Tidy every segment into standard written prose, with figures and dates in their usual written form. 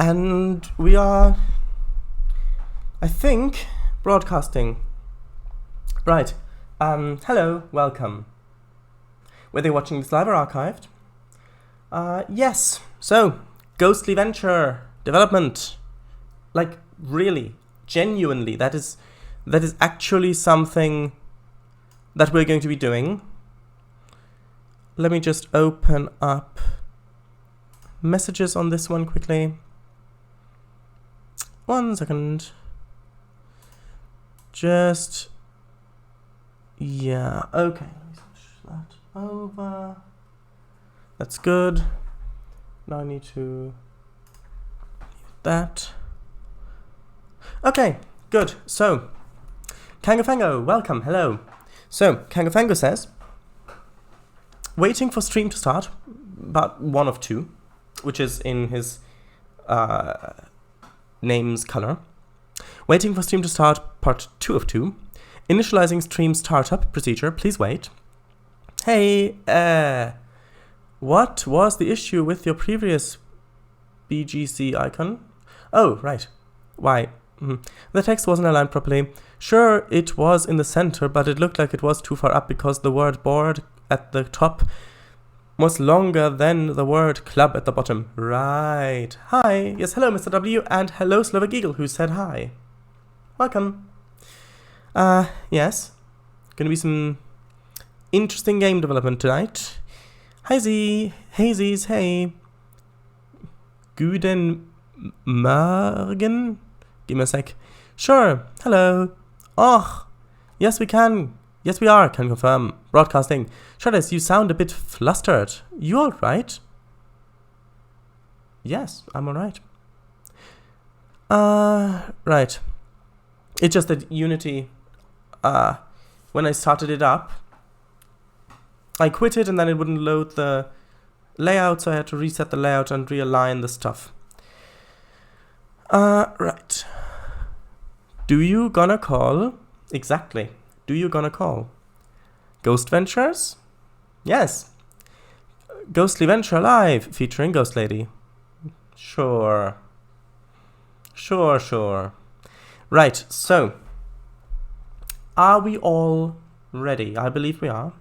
And we are, I think, broadcasting. Right. Hello, welcome. Whether you're watching this live or archived. Yes. So, Ghostly Venture development. Like, really, genuinely, that is actually something that we're going to be doing. Let me just open up messages on this one quickly. 1 second. Just, yeah, okay. Let me switch that over. That's good. Now I need to leave that. Okay, good. So, Kangafango, welcome, hello. So, Kangafango says, waiting for stream to start, about 1 of 2, which is in his name's color. Waiting for stream to start, part 2 of 2. Initializing stream startup procedure, please wait. Hey, what was the issue with your previous BGC icon? Oh, right. Why? The text wasn't aligned properly. Sure, it was in the center, but it looked like it was too far up because the word board at the top was longer than the word club at the bottom. Right. Hi. Yes, hello, Mr. W, and hello, Slovak Eagle, who said hi. Welcome. Yes. Gonna be some interesting game development tonight. Hi Z. Hey Z's, hey. Guten Morgen? Give me a sec. Sure. Hello. Oh. Yes, we can. Yes, we are. Can confirm. Broadcasting. Shredders, you sound a bit flustered. You alright? Yes, I'm alright. Right. It's just that Unity, when I started it up, I quit it and then it wouldn't load the layout, so I had to reset the layout and realign the stuff. Right. Do you gonna call? Exactly. Do you gonna call? Ghost Ventures? Yes. Ghostly Venture Live, featuring Ghost Lady. Sure. Sure. Right, so, are we all ready? I believe we are.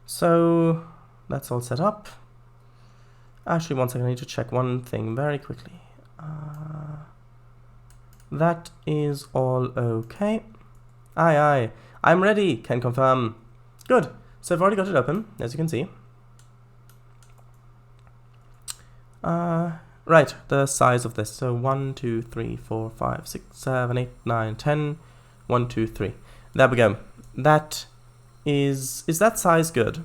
So, that's all set up. Actually, 1 second, I need to check one thing very quickly. That is all okay. Aye, I'm ready, can confirm. Good, so I've already got it open, as you can see. Right, the size of this. So 1, 2, 3, 4, 5, 6, 7, 8, 9, 10. 1, 2, 3. There we go. That is that size good?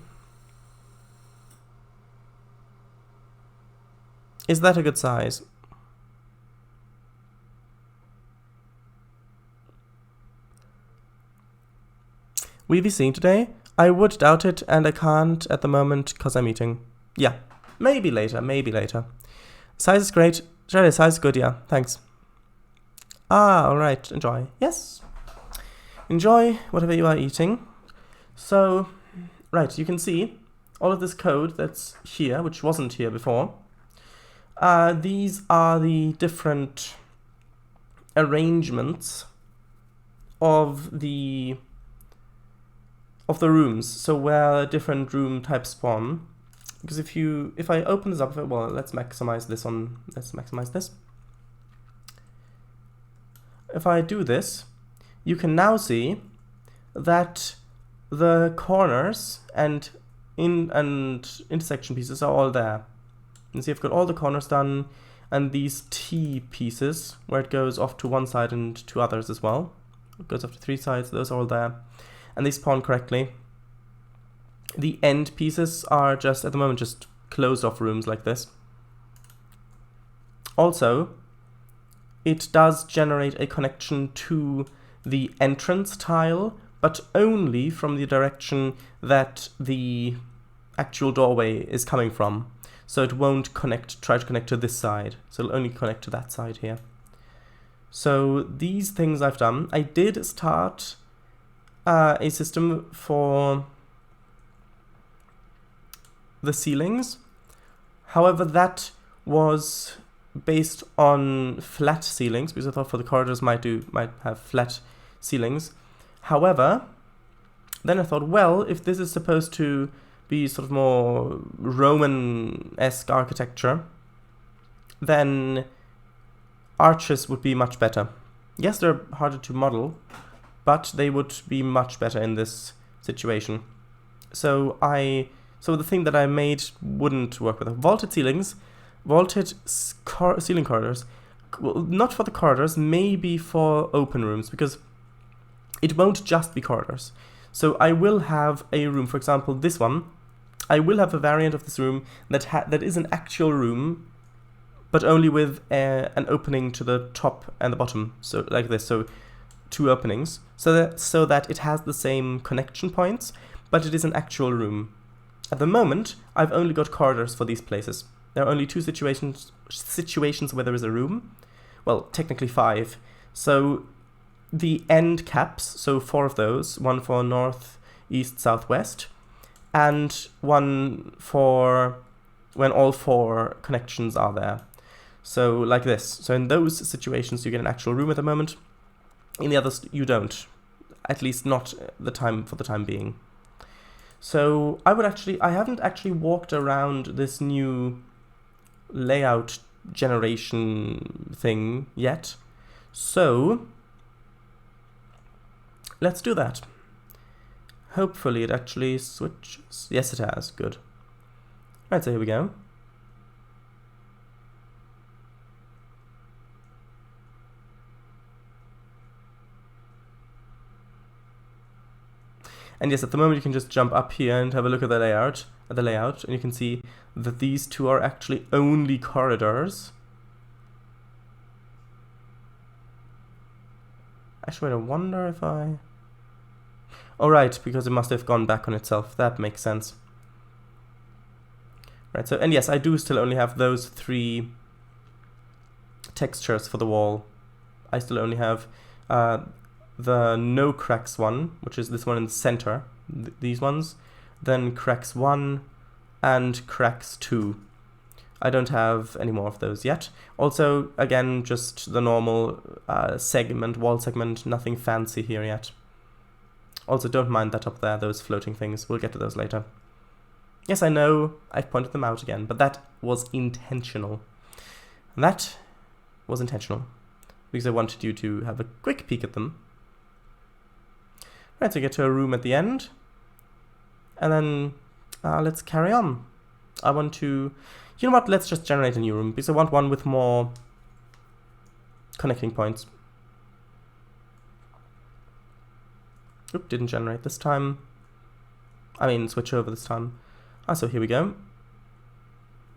Is that a good size? Will we be seeing today? I would doubt it, and I can't at the moment because I'm eating. Yeah, maybe later. Size is great. Shredder, size is good, yeah. Thanks. Alright. Enjoy. Yes. Enjoy whatever you are eating. So, right, you can see all of this code that's here, which wasn't here before. These are the different arrangements of the rooms. So where different room types spawn. Because if I open this up, well, let's maximize this. If I do this, you can now see that the corners and intersection pieces are all there. You can see I've got all the corners done, and these T pieces, where it goes off to one side and to others as well. It goes off to 3 sides, those are all there. And they spawn correctly. The end pieces are just, at the moment, just closed off rooms like this. Also, it does generate a connection to the entrance tile, but only from the direction that the actual doorway is coming from. So it won't try to connect to this side. So it'll only connect to that side here. So these things I've done. I did start a system for the ceilings. However, that was based on flat ceilings, because I thought for the corridors might have flat ceilings. However, then I thought, well, if this is supposed to be sort of more Roman-esque architecture, then arches would be much better. Yes, they're harder to model, but they would be much better in this situation. So the thing that I made wouldn't work with it. Vaulted ceilings, vaulted ceiling corridors, well, not for the corridors, maybe for open rooms, because it won't just be corridors. So I will have a room, for example, this one. I will have a variant of this room that is an actual room, but only with an opening to the top and the bottom, so like this. So 2 openings, so that it has the same connection points, but it is an actual room. At the moment, I've only got corridors for these places. There are only 2 situations where there is a room. Well, technically 5. So the end caps, so 4 of those, 1 for north, east, southwest, and 1 for when all 4 connections are there. So like this. So in those situations you get an actual room at the moment. In the others you don't. At least not the time being. So I haven't actually walked around this new layout generation thing yet. So let's do that. Hopefully it actually switches. Yes, it has. Good. Right, so here we go. And yes, at the moment you can just jump up here and have a look at the layout, and you can see that these 2 are actually only corridors. Actually, I wonder if I... Oh, right, because it must have gone back on itself. That makes sense. Right, so, and yes, I do still only have those 3 textures for the wall. I still only have the no cracks one, which is this one in the center, these ones, then cracks 1 and cracks 2. I don't have any more of those yet. Also, again, just the normal wall segment, nothing fancy here yet. Also, don't mind that up there, those floating things. We'll get to those later. Yes, I know, I've pointed them out again, but that was intentional. That was intentional, because I wanted you to have a quick peek at them. Right, so get to a room at the end, and then let's carry on. I want to, you know what, let's just generate a new room, because I want one with more connecting points. Oop, didn't generate this time. I mean, switch over this time. So here we go.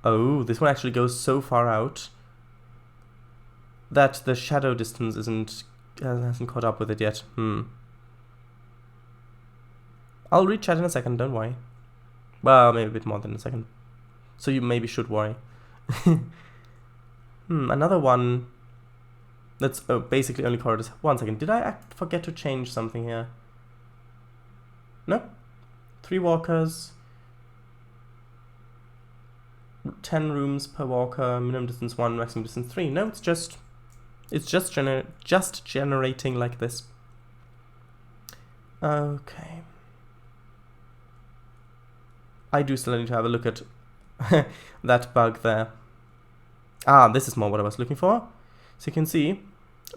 Oh, this one actually goes so far out that the shadow distance hasn't caught up with it yet. I'll read chat in a second, don't worry. Well, maybe a bit more than a second. So you maybe should worry. Another one that's basically only corridors. 1 second, did I forget to change something here? No? 3 walkers. 10 rooms per walker, minimum distance 1, maximum distance 3. No, it's just generating like this. Okay. I do still need to have a look at that bug there. This is more what I was looking for. So you can see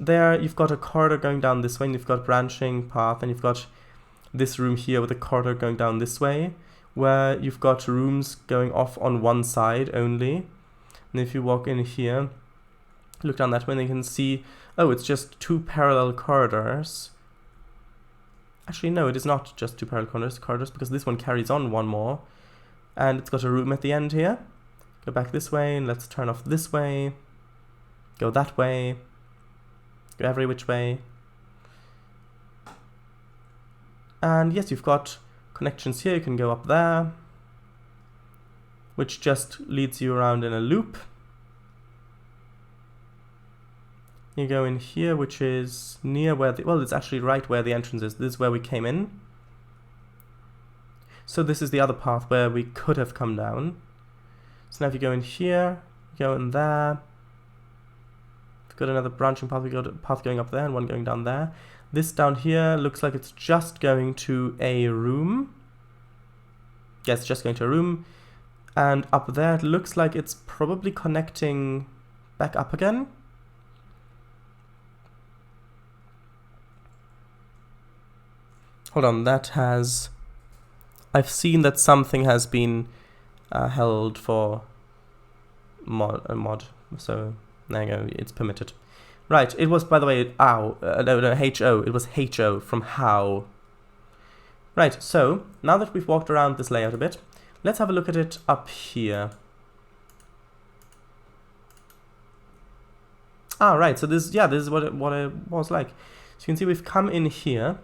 there you've got a corridor going down this way, and you've got branching path, and you've got this room here with a corridor going down this way, where you've got rooms going off on one side only. And if you walk in here, look down that way, and you can see, oh, it's just 2 parallel corridors. Actually, no, it is not just 2 parallel corridors, because this one carries on 1 more. And it's got a room at the end here. Go back this way, and let's turn off this way. Go that way. Go every which way. And yes, you've got connections here. You can go up there, which just leads you around in a loop. You go in here, which is near where well, it's actually right where the entrance is. This is where we came in. So this is the other path where we could have come down. So now if you go in here, go in there, got another branching path. We got a path going up there and one going down there. This down here looks like it's just going to a room. Yes, just going to a room. And up there it looks like it's probably connecting back up again. Hold on, that has... I've seen that something has been held for mod, so there you go, it's permitted. Right, it was, by the way, HO, it was HO from how. Right, so, now that we've walked around this layout a bit, let's have a look at it up here. Ah, right, so this is what it was like. So you can see we've come in here,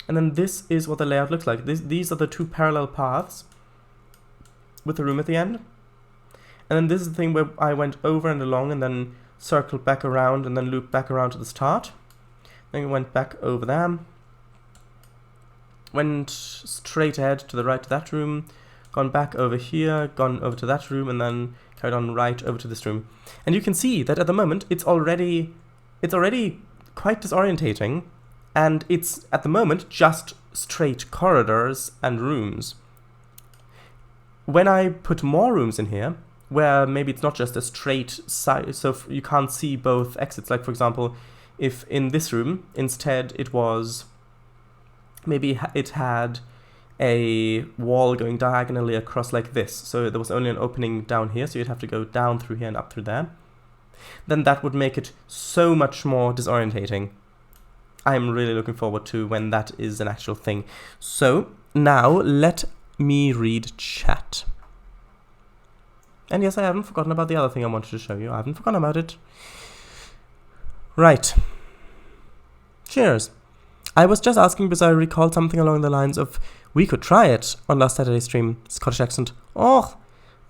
and then this is what the layout looks like. These are the two parallel paths with the room at the end. And then this is the thing where I went over and along and then circled back around and then looped back around to the start. Then we went back over there. Went straight ahead to the right to that room. Gone back over here, gone over to that room, and then carried on right over to this room. And you can see that at the moment it's already quite disorientating. And it's, at the moment, just straight corridors and rooms. When I put more rooms in here, where maybe it's not just a straight side, so you can't see both exits, like for example, if in this room, instead it was, maybe it had a wall going diagonally across like this, so there was only an opening down here, so you'd have to go down through here and up through there, then that would make it so much more disorientating. I'm really looking forward to when that is an actual thing. So, now let me read chat. And yes, I haven't forgotten about the other thing I wanted to show you. I haven't forgotten about it. Right. Cheers. I was just asking because I recalled something along the lines of, we could try it on last Saturday's stream. Scottish accent. Oh,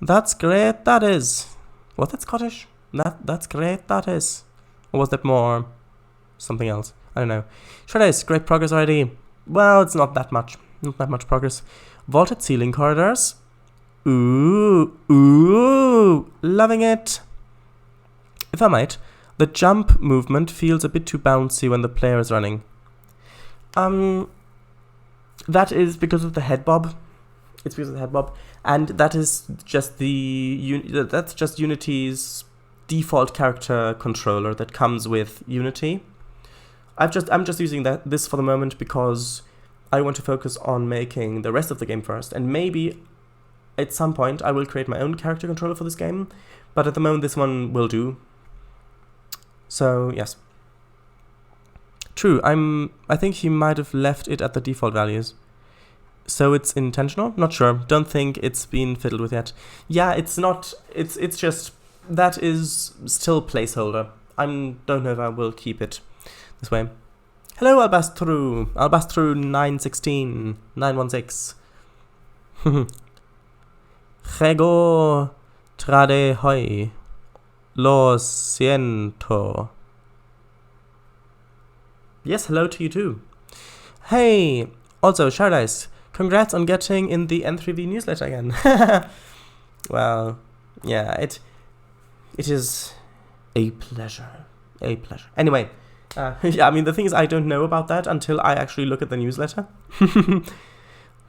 that's great, that is. Was that Scottish? That's great, that is. Or was that more something else? I don't know. Shreddies, great progress already. Well, it's not that much. Not that much progress. Vaulted ceiling corridors. Ooh, loving it. If I might, the jump movement feels a bit too bouncy when the player is running. That is because of the head bob. It's because of the head bob, and that is just that's just Unity's default character controller that comes with Unity. I'm just using this for the moment because I want to focus on making the rest of the game first, and maybe at some point I will create my own character controller for this game, but at the moment this one will do. So yes. True, I think he might have left it at the default values. So it's intentional? Not sure. Don't think it's been fiddled with yet. Yeah, it's not, it's just, that is still placeholder. I don't know if I will keep it this way. Hello, Albastru 916, 916. Jego trade hoy. Lo siento. Yes, hello to you too. Hey, also, Shardise, congrats on getting in the N3V newsletter again. Well, yeah, it is a pleasure. A pleasure. Anyway, yeah, I mean, the thing is, I don't know about that until I actually look at the newsletter.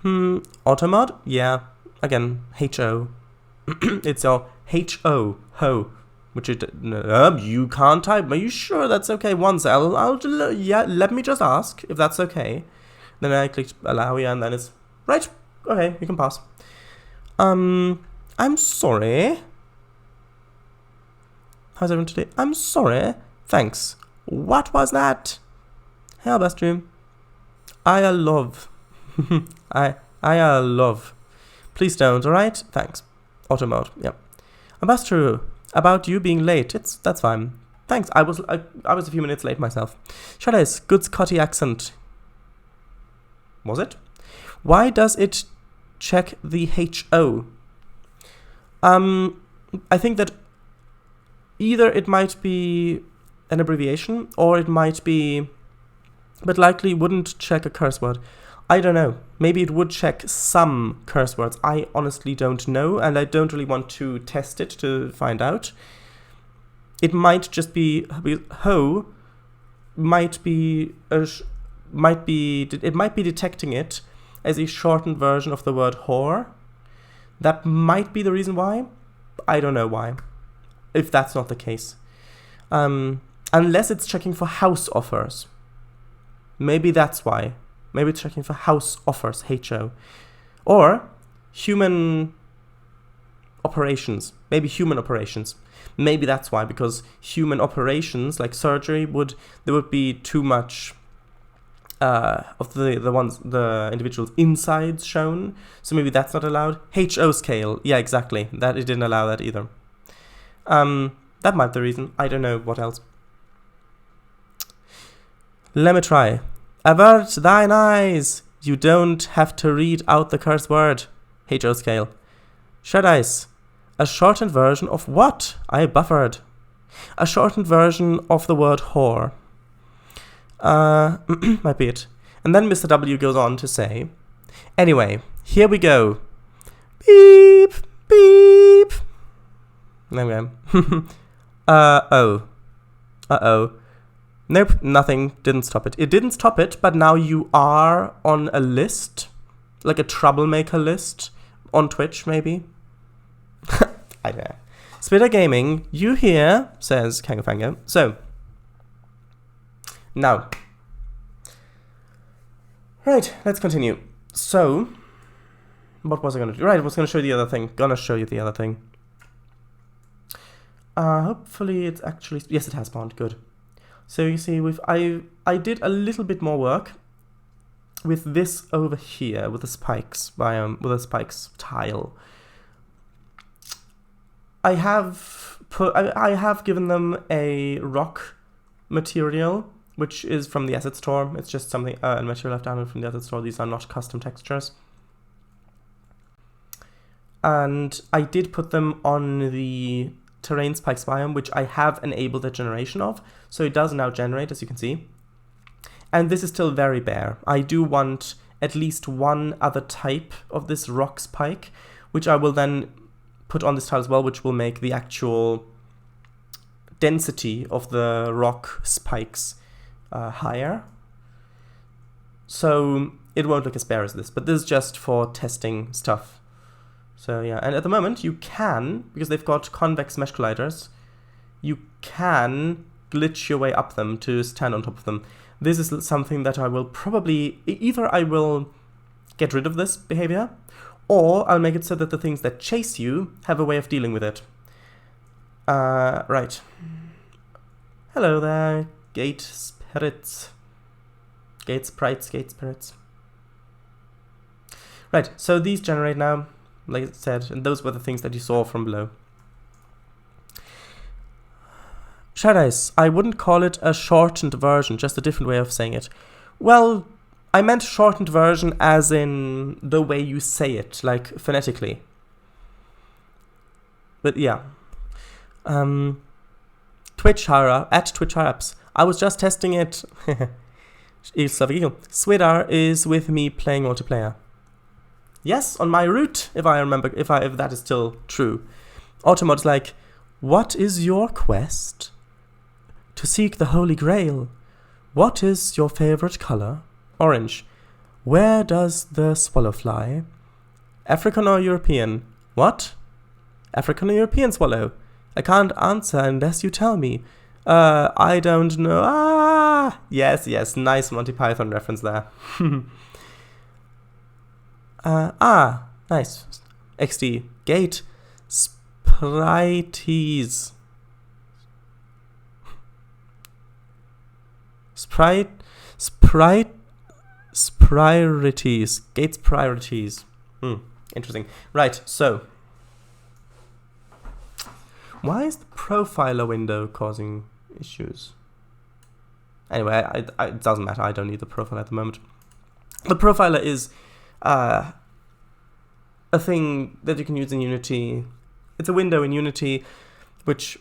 Automod? Yeah, again, HO. It's your HO, ho. Which you can't type. Are you sure that's okay? Once yeah, let me just ask if that's okay. Then I clicked allow, yeah, and then it's right. Okay, you can pass. I'm sorry. How's everyone today? I'm sorry. Thanks. What was that? Hey, Albastru. I love. I love. Please don't. All right. Thanks. Auto mode. Yep. Albastru. About you being late, that's fine. Thanks, I was a few minutes late myself. Shreddies, good Scotty accent. Was it? Why does it check the HO? I think that either it might be an abbreviation or it might be, but likely wouldn't check a curse word. I don't know. Maybe it would check some curse words. I honestly don't know, and I don't really want to test it to find out. it might just be ho might be detecting it as a shortened version of the word whore. That might be the reason why. I don't know why, if that's not the case. Unless it's checking for house offers. Maybe that's why. Maybe it's checking for house offers, HO. Or human operations. Maybe human operations. Maybe that's why, because human operations, like surgery, there would be too much of the individual's insides shown. So maybe that's not allowed. HO scale. Yeah, exactly. That it didn't allow that either. That might be the reason. I don't know what else. Let me try. Avert thine eyes. You don't have to read out the curse word. HO scale. Shed ice. A shortened version of what? I buffered. A shortened version of the word whore. Might be it. And then Mr. W goes on to say, anyway, here we go. Beep, beep. There we go. Uh-oh. Nope, nothing. Didn't stop it. It didn't stop it, but now you are on a list. Like a troublemaker list. On Twitch, maybe. I don't know. Spitter Gaming, you here, says Kangafango. So, now. Right, let's continue. So, what was I going to do? Right, I was going to show you the other thing. Gonna show you the other thing. Hopefully it's actually... Yes, it has spawned. Good. So you see, I did a little bit more work with this over here, with the spikes biome, with the spikes tile. I have given them a rock material, which is from the asset store. It's just something a material I've downloaded from the asset store. These are not custom textures. And I did put them on the terrain spikes biome, which I have enabled the generation of, so it does now generate, as you can see. And this is still very bare. I do want at least one other type of this rock spike, which I will then put on this tile as well, which will make the actual density of the rock spikes higher. So it won't look as bare as this, but this is just for testing stuff. So yeah, and at the moment you can, because they've got convex mesh colliders, you can glitch your way up them to stand on top of them. This is something that I will probably, either I will get rid of this behavior, or I'll make it so that the things that chase you have a way of dealing with it. Right. Hello there, gate spirits. Gate sprites, gate spirits. Right, so these generate now, like I said, and those were the things that you saw from below. Shadice, I wouldn't call it a shortened version, just a different way of saying it. Well, I meant shortened version as in the way you say it, like phonetically. But yeah. Twitchhara, at Twitchharaps. I was just testing it. Swidar is with me playing multiplayer. Yes, on my route, if I remember, if that is still true. Automod's like, what is your quest? To seek the Holy Grail. What is your favorite color? Orange. Where does the swallow fly? African or European? What? African or European swallow? I can't answer unless you tell me. I don't know. Ah! Yes, nice Monty Python reference there. Nice. XD. Gate. Sprites. Priorities. Gates priorities. Interesting. Right, so. Why is the profiler window causing issues? Anyway, it doesn't matter. I don't need the profiler at the moment. The profiler is a thing that you can use in Unity. It's a window in Unity which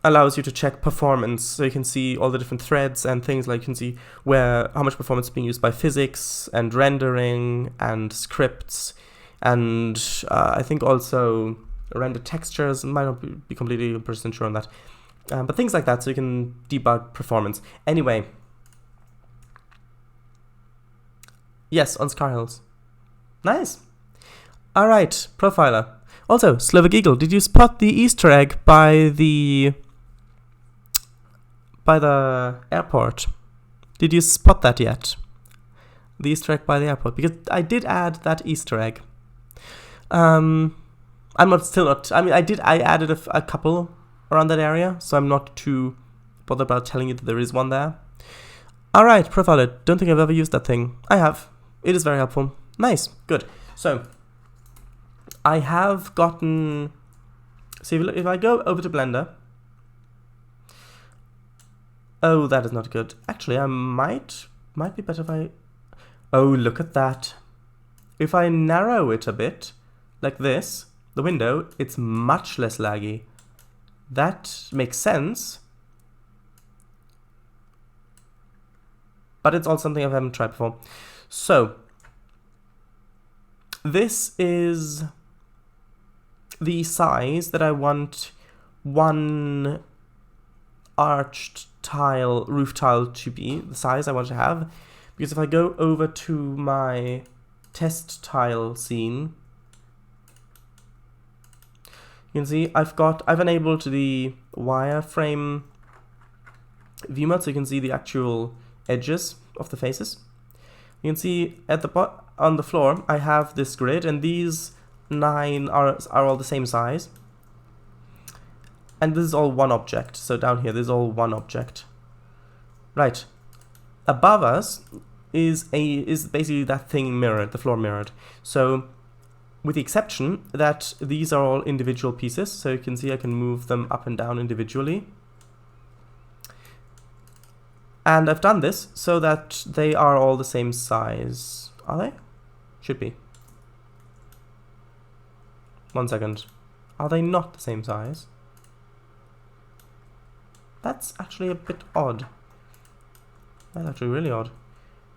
allows you to check performance, so you can see all the different threads and things, like you can see how much performance is being used by physics and rendering and scripts, and I think also render textures. I might not be completely 100% sure on that, But things like that, so you can debug performance. Anyway. Yes, on Scar Hills. Nice. Alright, Profiler. Also, Slovak Eagle, did you spot the Easter egg by the airport? Did you spot that yet? The Easter egg by the airport? Because I did add that Easter egg. I added a couple around that area, so I'm not too bothered about telling you that there is one there. Alright, Profiler, don't think I've ever used that thing. I have. It is very helpful. Nice, good. So, I have gotten... So if I go over to Blender... Oh, that is not good. Actually, I might be better if I... Oh, look at that. If I narrow it a bit, like this, the window, it's much less laggy. That makes sense. But it's also something I haven't tried before. So, this is the size that I want one arched tile, roof tile to be, the size I want to have. Because if I go over to my test tile scene, you can see I've enabled the wireframe view mode, so you can see the actual edges of the faces. You can see at the on the floor I have this grid, and these 9 are all the same size. And this is all one object. So down here, this is all one object. Right. Above us is basically that thing mirrored, the floor mirrored. So with the exception that these are all individual pieces, so you can see I can move them up and down individually. And I've done this so that they are all the same size. Are they? Should be. 1 second. Are they not the same size? That's actually a bit odd. That's actually really odd.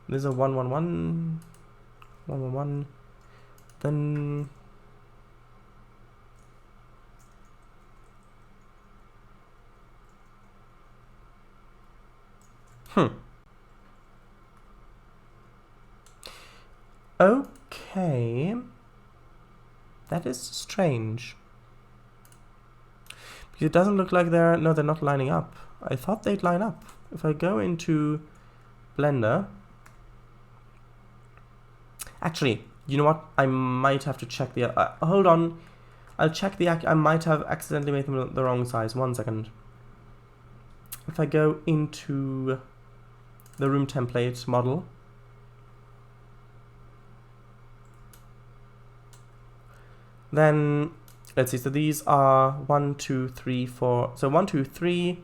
There's a 1, 1, 1, 1, 1, 1. Then okay. That is strange. Because it doesn't look like they're not lining up. I thought they'd line up. If I go into Blender, actually, you know what? I might have to check the hold on. I'll check the I might have accidentally made them the wrong size. 1 second. If I go into the room template model, then let's see. So these are 1, 2, 3, 4. So 1, 2, 3,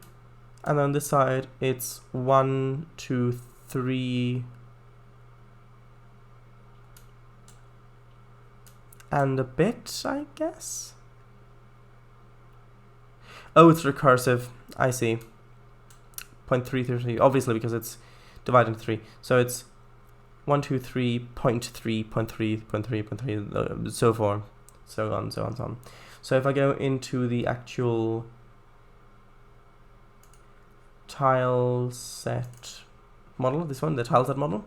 and then on this side it's 1, 2, 3, and a bit, I guess. Oh, it's recursive. I see. 0.333, obviously because it's divided into 3. So it's 1, 2, 3, 0.3, 0.3, 0.3, 0.3, so forth. So on, so on, so on. So if I go into the actual tile set model, this one, the tile set model.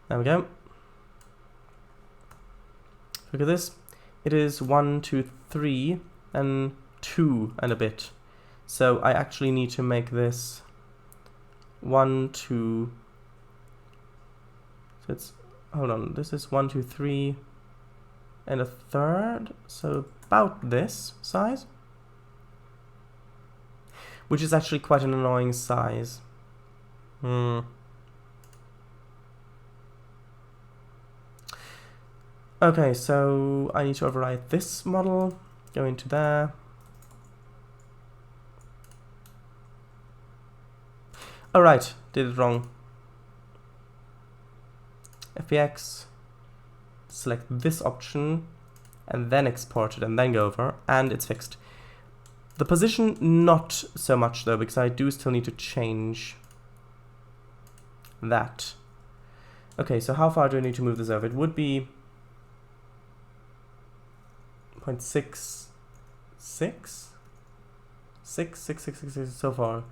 There we go. Look at this. It is 1, 2, 3, and 2 and a bit. So I actually need to make this 1, 2. So it's, hold on, this is 1, 2, 3 and a third. So about this size, which is actually quite an annoying size. Okay, so I need to override this model, go into there. Alright, did it wrong. FBX, select this option, and then export it, and then go over, and it's fixed. The position, not so much though, because I do still need to change that. Okay, so how far do I need to move this over? It would be 0.6, 6, so far,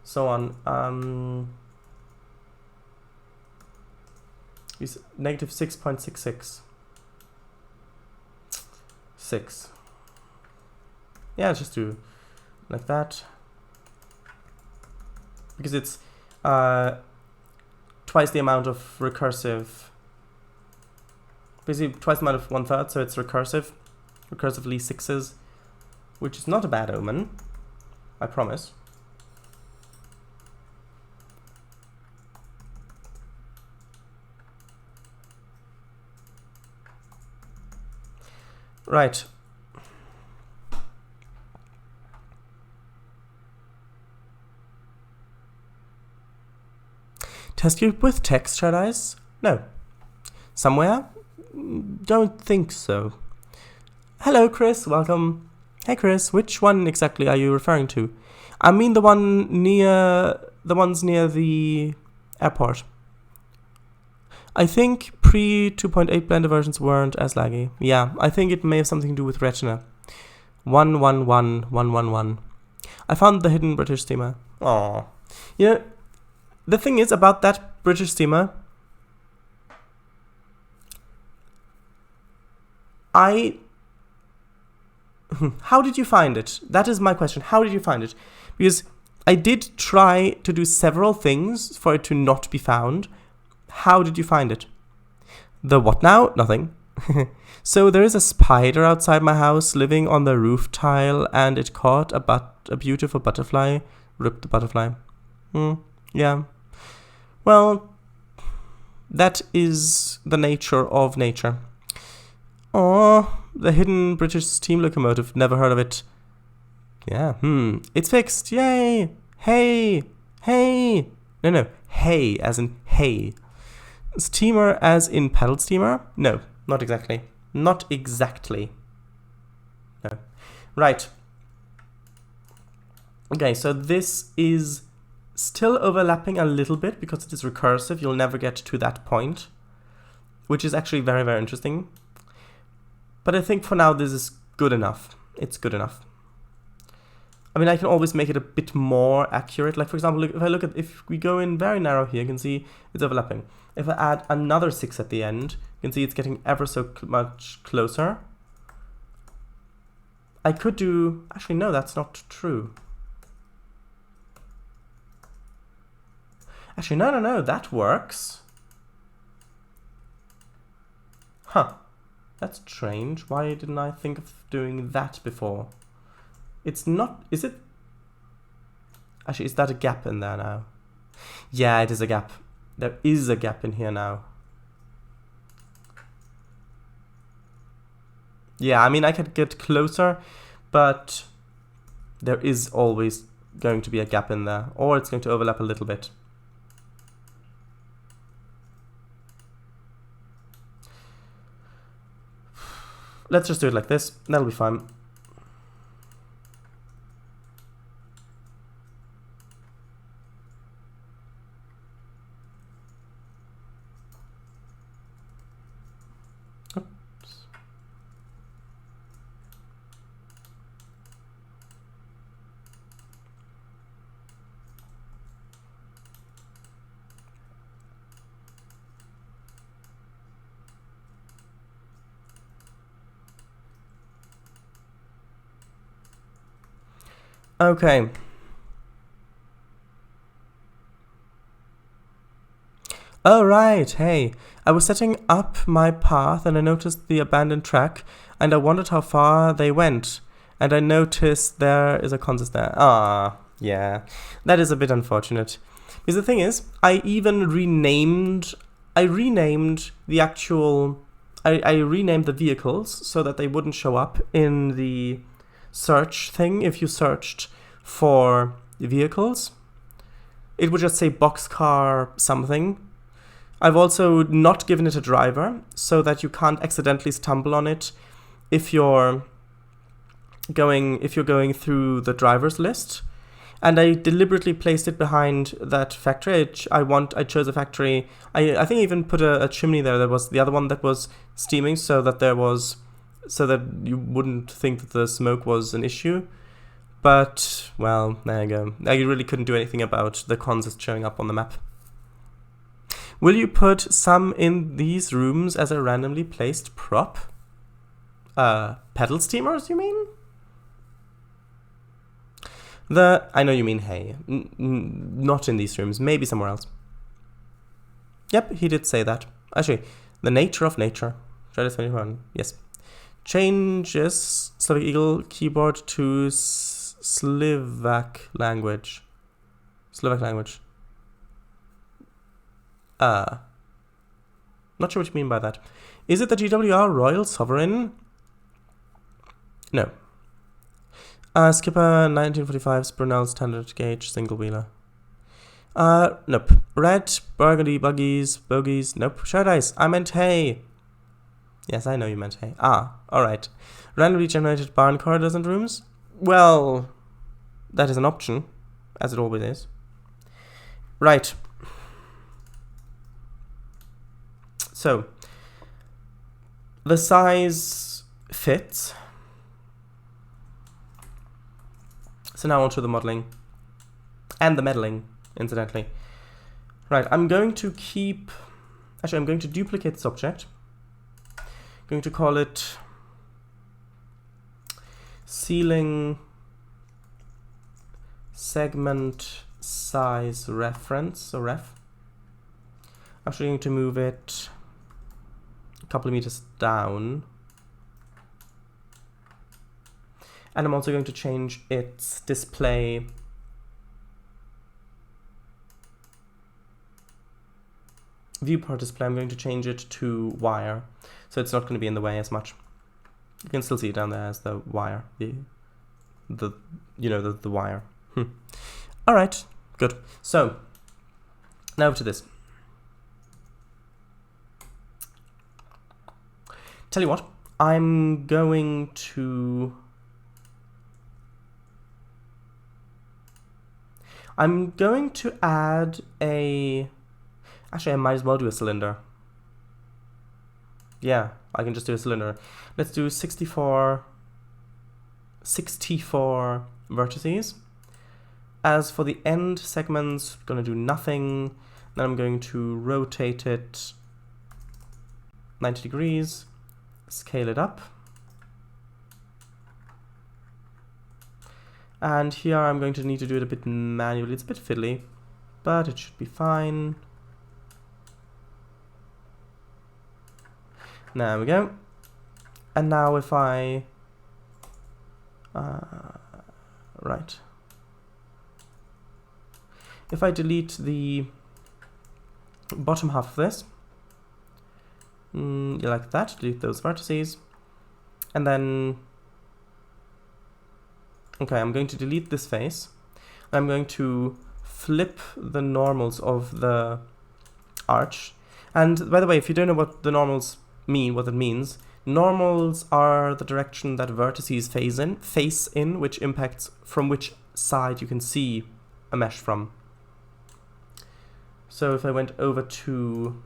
so on. Is negative 6.66. 6. Yeah, just do like that, because it's twice the amount of recursive, basically twice the amount of 1/3, so it's recursively 6s, which is not a bad omen, I promise. Right. Test cube with text, shall I? No. Somewhere? Don't think so. Hello, Chris. Welcome. Hey, Chris. Which one exactly are you referring to? I mean the ones near the airport. I think pre 2.8 Blender versions weren't as laggy. Yeah, I think it may have something to do with Retina. 111. I found the hidden British steamer. Aww. You know, the thing is about that British steamer, how did you find it? That is my question. How did you find it? Because I did try to do several things for it to not be found. How did you find it? The what now? Nothing. So there is a spider outside my house living on the roof tile, and it caught a beautiful butterfly. Ripped the butterfly. Yeah. Well, that is the nature of nature. Oh, the hidden British steam locomotive. Never heard of it. Yeah. It's fixed. Yay. Hey. No. Hey, as in hey. Steamer as in paddle steamer? No, not exactly. No. Right. Okay, so this is still overlapping a little bit because it is recursive. You'll never get to that point, which is actually very, very interesting. But I think for now this is good enough. It's good enough. I mean, I can always make it a bit more accurate. Like, for example, if we go in very narrow here, you can see it's overlapping. If I add another 6 at the end, you can see it's getting ever so much closer. I could do... Actually, no, that's not true. Actually, no, that works. Huh. That's strange. Why didn't I think of doing that before? It's not... Is it... Actually, is that a gap in there now? Yeah, it is a gap. There is a gap in here now. Yeah, I mean, I could get closer, but there is always going to be a gap in there, or it's going to overlap a little bit. Let's just do it like this. That'll be fine. Okay. Oh, right. Hey, I was setting up my path and I noticed the abandoned track and I wondered how far they went. And I noticed there is a consist there. Ah, yeah. That is a bit unfortunate. Because the thing is, I renamed the actual... I renamed the vehicles so that they wouldn't show up in the search thing. If you searched for vehicles, it would just say boxcar something. I've also not given it a driver so that you can't accidentally stumble on it if you're going through the drivers list. And I deliberately placed it behind that factory. I chose a factory. I think I even put a chimney there. That was the other one that was steaming, so that there was so that you wouldn't think that the smoke was an issue. But, well, there you go. I really couldn't do anything about the consist showing up on the map. Will you put some in these rooms as a randomly placed prop? Pedal steamers, you mean? I know you mean hay. Not in these rooms, maybe somewhere else. Yep, he did say that. Actually, the nature of nature. Try 21, yes. Changes Slavic Eagle keyboard to Slovak language. Slovak language. Not sure what you mean by that. Is it the GWR Royal Sovereign? No. Skipper 1945's Brunel Standard Gauge Single Wheeler. Nope. Red, burgundy, bogies. Nope. Shard ice. I meant hay. Yes, I know you meant hay. Alright. Randomly generated barn corridors and rooms? Well, that is an option, as it always is. Right. So, the size fits. So now onto the modeling. And the meddling, incidentally. Right, I'm going to duplicate this object. I'm going to call it ceiling segment size reference, so ref. I'm actually going to move it a couple of meters down. And I'm also going to change its display viewport display. I'm going to change it to wire, so it's not going to be in the way as much. You can still see it down there as the wire, the wire. All right, good. So now to this. Tell you what, I'm going to add a... Actually, I might as well do a cylinder. Yeah, I can just do a cylinder. Let's do 64 vertices. As for the end segments, I'm going to do nothing. Then I'm going to rotate it 90 degrees, scale it up. And here I'm going to need to do it a bit manually. It's a bit fiddly, but it should be fine. There we go. And now if I... right. If I delete the bottom half of this, like that, delete those vertices, and then... Okay, I'm going to delete this face. I'm going to flip the normals of the arch. And by the way, if you don't know what the normals mean, what that means, normals are the direction that vertices face in, which impacts from which side you can see a mesh from. So if I went over to...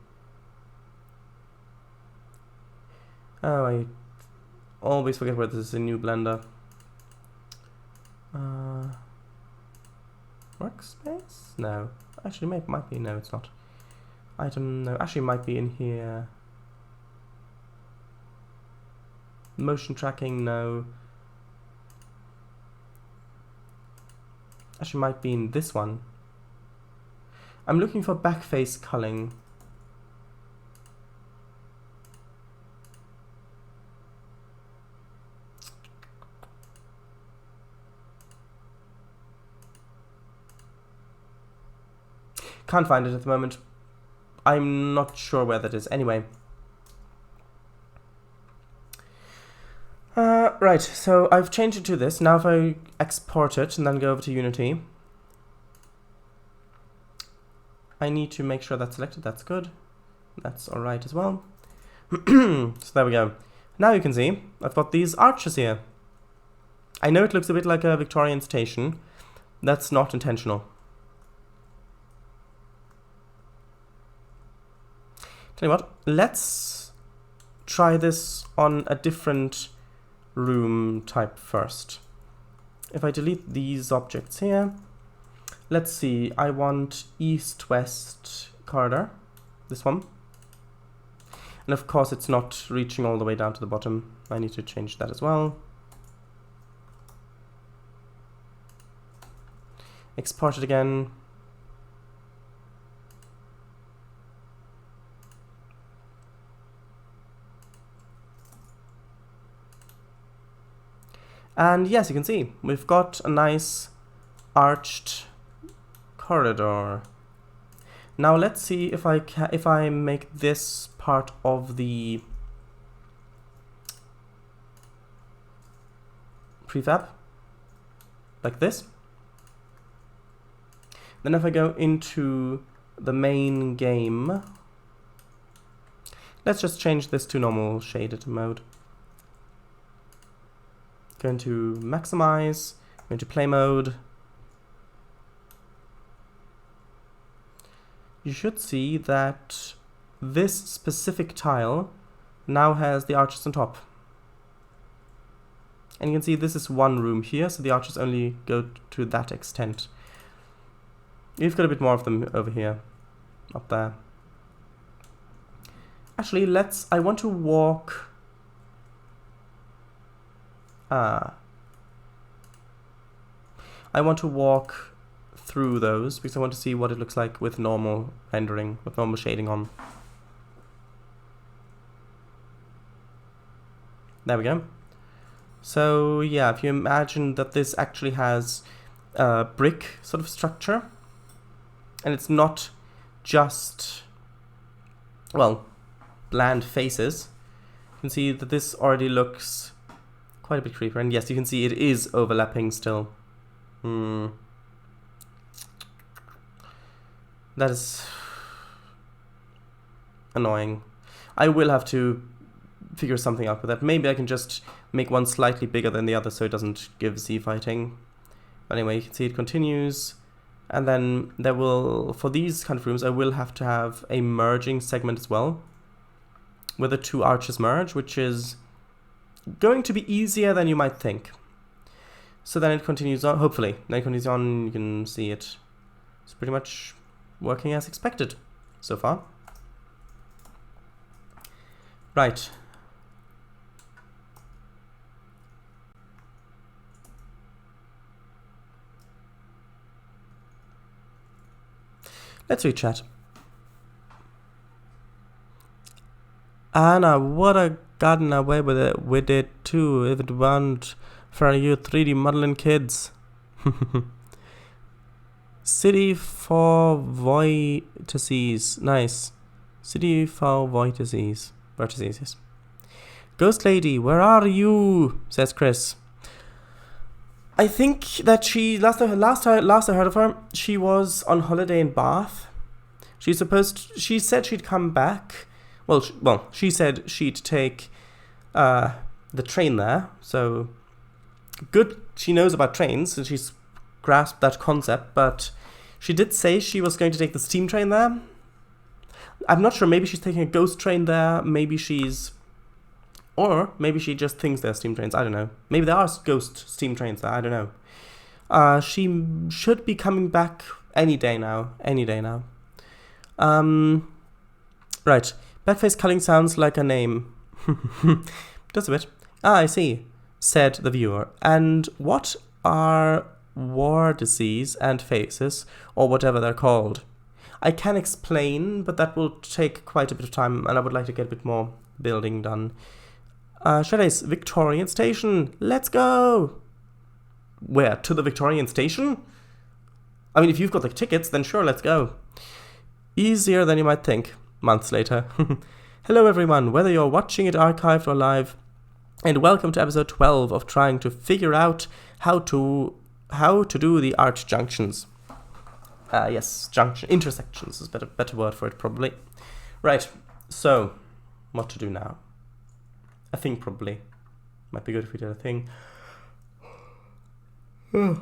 Oh, I always forget where this is in New Blender. Workspace? No. Actually, might be. No, it's not. Item, no. Actually, might be in here. Motion tracking, no. Actually, might be in this one. I'm looking for backface culling. Can't find it at the moment. I'm not sure where that is. Anyway. Right, so I've changed it to this. Now if I export it and then go over to Unity, I need to make sure that's selected. That's good. That's alright as well. So there we go. Now you can see I've got these arches here. I know it looks a bit like a Victorian station. That's not intentional. Tell you what, let's try this on a different room type first. If I delete these objects here, let's see, I want east-west corridor, this one. And of course it's not reaching all the way down to the bottom. I need to change that as well. Export it again. And yes, you can see, we've got a nice arched corridor. Now let's see if I make this part of the prefab, like this. Then if I go into the main game, let's just change this to normal shaded mode. Going to maximize, going to play mode. You should see that this specific tile now has the arches on top. And you can see this is one room here, so the arches only go to that extent. You've got a bit more of them over here, up there. Actually, I want to walk... I want to walk through those because I want to see what it looks like with normal rendering, with normal shading on. There we go. So yeah, if you imagine that this actually has a brick sort of structure, and it's not just, well, bland faces, you can see that this already looks quite a bit creepier. And yes, you can see it is overlapping still. That is annoying. I will have to figure something out with that. Maybe I can just make one slightly bigger than the other so it doesn't give Z fighting. Anyway, you can see it continues. And then there will, for these kind of rooms, I will have to have a merging segment as well, where the two arches merge, which is going to be easier than you might think. So then it continues on, hopefully. Then it continues on, you can see it. It's pretty much working as expected so far. Right. Let's read chat. Anna would have gotten away with it too if it weren't for you 3D modeling kids. City for Voidtices. Nice. City for Voidtices. Vertices, yes. Ghost Lady, where are you? Says Chris. I think that she last I heard of her, she was on holiday in Bath. She said she'd come back. Well, she said she'd take the train there. So good, she knows about trains and she's grasped that concept. But she did say she was going to take the steam train there. I'm not sure. Maybe she's taking a ghost train there. Or maybe she just thinks they're steam trains. I don't know. Maybe there are ghost steam trains there. I don't know. She should be coming back any day now. Right. Backface culling sounds like a name. Just a bit. I see, said the viewer. And what are vortices and faces, or whatever they're called? I can explain, but that will take quite a bit of time, and I would like to get a bit more building done. Shaday's Victorian Station. Let's go. Where? To the Victorian Station? I mean, if you've got the tickets, then sure, let's go. Easier than you might think. Months later. Hello everyone, whether you're watching it archived or live, and welcome to episode 12 of trying to figure out how to do the arch junctions. Yes, intersections is a better word for it, probably. Right, so, what to do now? A thing, probably. Might be good if we did a thing. 1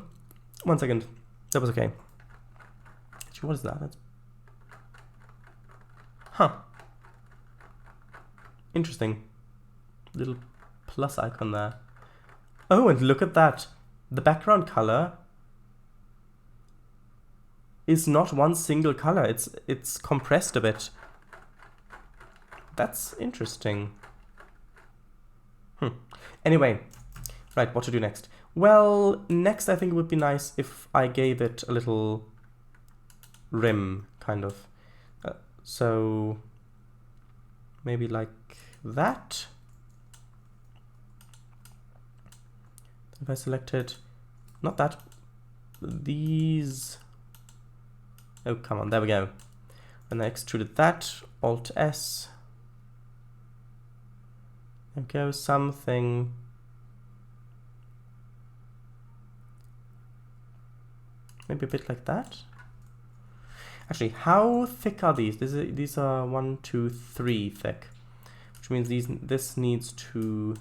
second. That was okay. Actually, what is that? Huh. Interesting. little plus icon there. Oh, and look at that. The background color is not one single color. It's compressed a bit. That's interesting. Anyway, right, what to do next? Well, next I think it would be nice if I gave it a little rim, kind of. So maybe like that. If I selected, not that, these. Oh, come on, there we go. And I extruded that, Alt S. There we go, something. Maybe a bit like that. Actually, how thick are these? These are 1, 2, 3 thick, which means this needs to.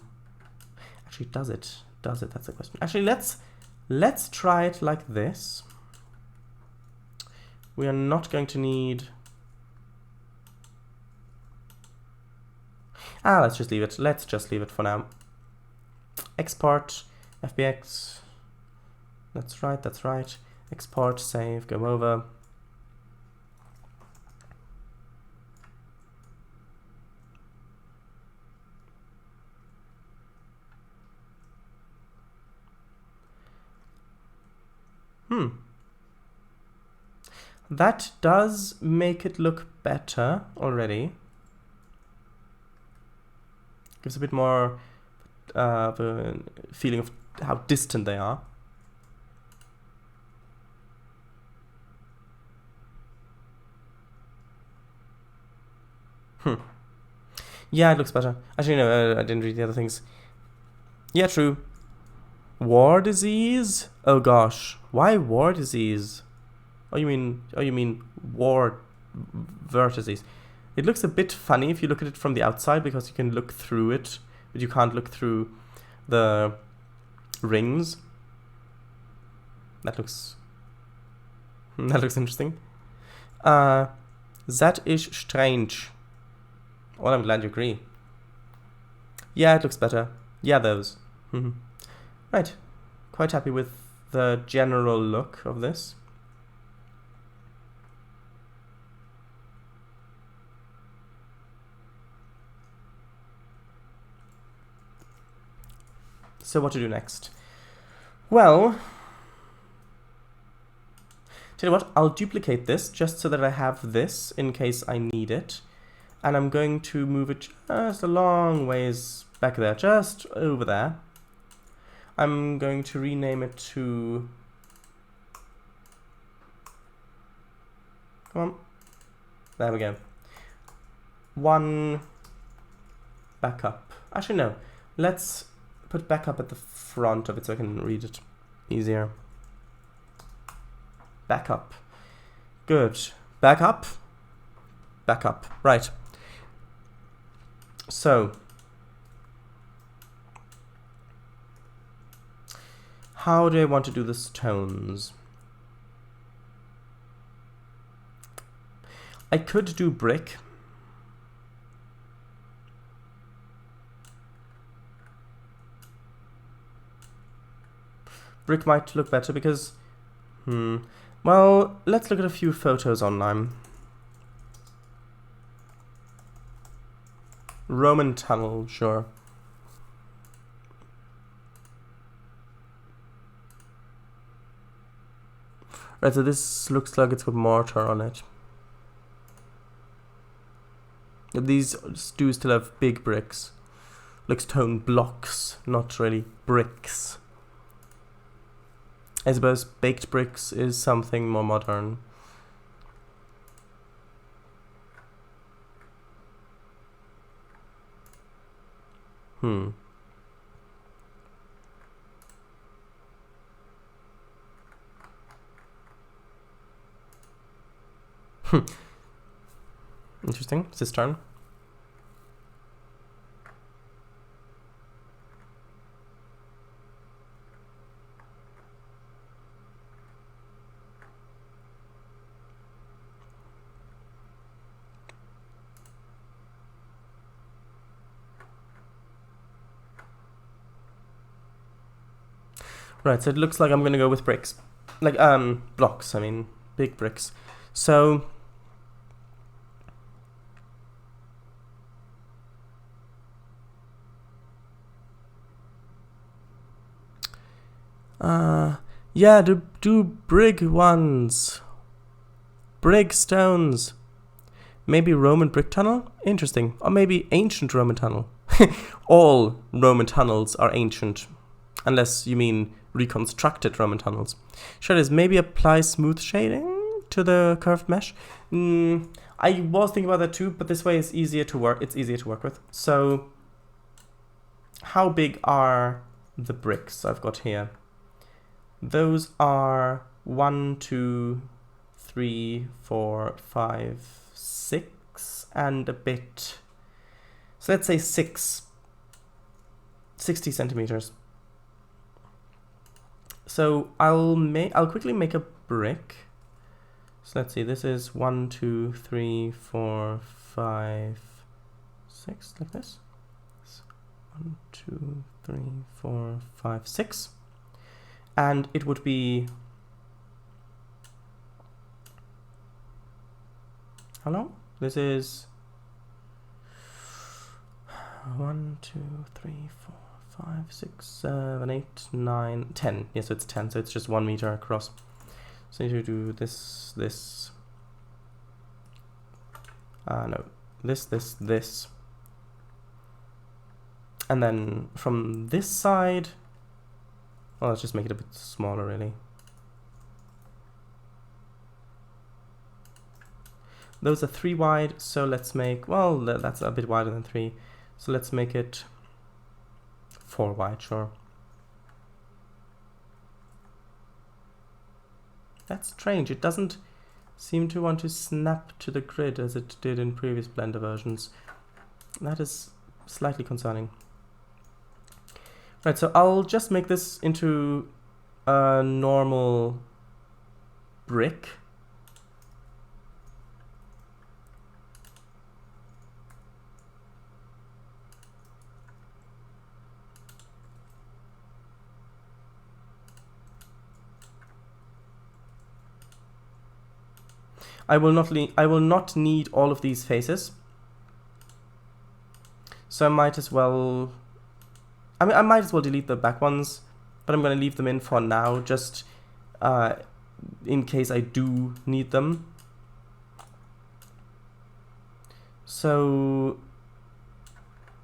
Actually, does it? Does it? That's the question. Actually, let's try it like this. We are not going to need. Let's just leave it. Let's just leave it for now. Export FBX. That's right. That's right. Export, save, go over. That does make it look better already. Gives a bit more the feeling of how distant they are. Yeah, it looks better. Actually, no, I didn't read the other things. Yeah, true. War disease? Oh gosh, why war disease? Oh, you mean war vertices? It looks a bit funny if you look at it from the outside because you can look through it, but you can't look through the rings. That looks interesting. That is strange. Well, I'm glad you agree. Yeah, it looks better. Yeah, those. Right. Quite happy with the general look of this. So what to do next? Well, tell you what, I'll duplicate this just so that I have this in case I need it. And I'm going to move it just a long ways back there, just over there. I'm going to rename it to... Come on. There we go. One backup. Actually, no. Let's put backup at the front of it so I can read it easier. Backup. Good. Backup. Backup. Right. So, how do I want to do the stones? I could do brick. Brick might look better because, well, let's look at a few photos online. Roman tunnel, sure. Right, so this looks like it's got mortar on it. These do still have big bricks. Like stone blocks, not really bricks. I suppose baked bricks is something more modern. Interesting. Cistern. Right, so it looks like I'm gonna go with bricks. Like, blocks, I mean, big bricks. So, yeah, do brick ones. Brick stones. Maybe Roman brick tunnel? Interesting. Or maybe ancient Roman tunnel. All Roman tunnels are ancient. Unless you mean reconstructed Roman tunnels. Shaders, maybe apply smooth shading to the curved mesh. I was thinking about that too, but this way is easier to work. It's easier to work with. So, how big are the bricks I've got here? Those are 1, 2, 3, 4, 5, 6, and a bit. So let's say 60 centimeters. So I'll quickly make a brick. So let's see, this is 1, 2, 3, 4, 5, 6, like this. 1, 2, 3, 4, 5, 6. And it would be, how long? This is 1, 2, 3, 4, 5, 6, 7, 8, 9, 10. Yeah, so it's 10, so it's just 1 meter across. So you do this, no, this. And then from this side, well, let's just make it a bit smaller, really. Those are 3 wide, so let's make, well, that's a bit wider than 3. So let's make it 4 wide, sure. That's strange, it doesn't seem to want to snap to the grid as it did in previous Blender versions. That is slightly concerning. Right, so I'll just make this into a normal brick. I will not need all of these faces. So I might as well, I might as well delete the back ones, but I'm going to leave them in for now, just in case I do need them. So,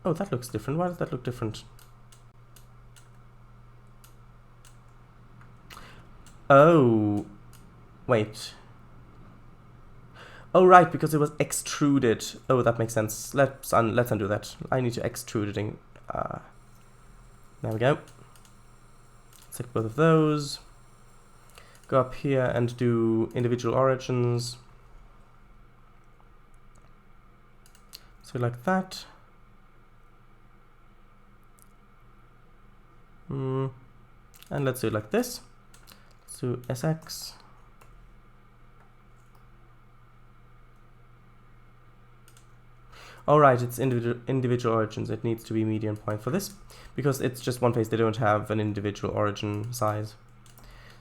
oh, that looks different. Why does that look different? Oh, wait. Oh, right, because it was extruded. Oh, that makes sense. Let's undo that. I need to extrude it in, there we go. Select both of those. Go up here and do individual origins. So like that. And let's do it like this. Let's do SX. Alright, it's individual origins. It needs to be median point for this, because it's just one face. They don't have an individual origin size.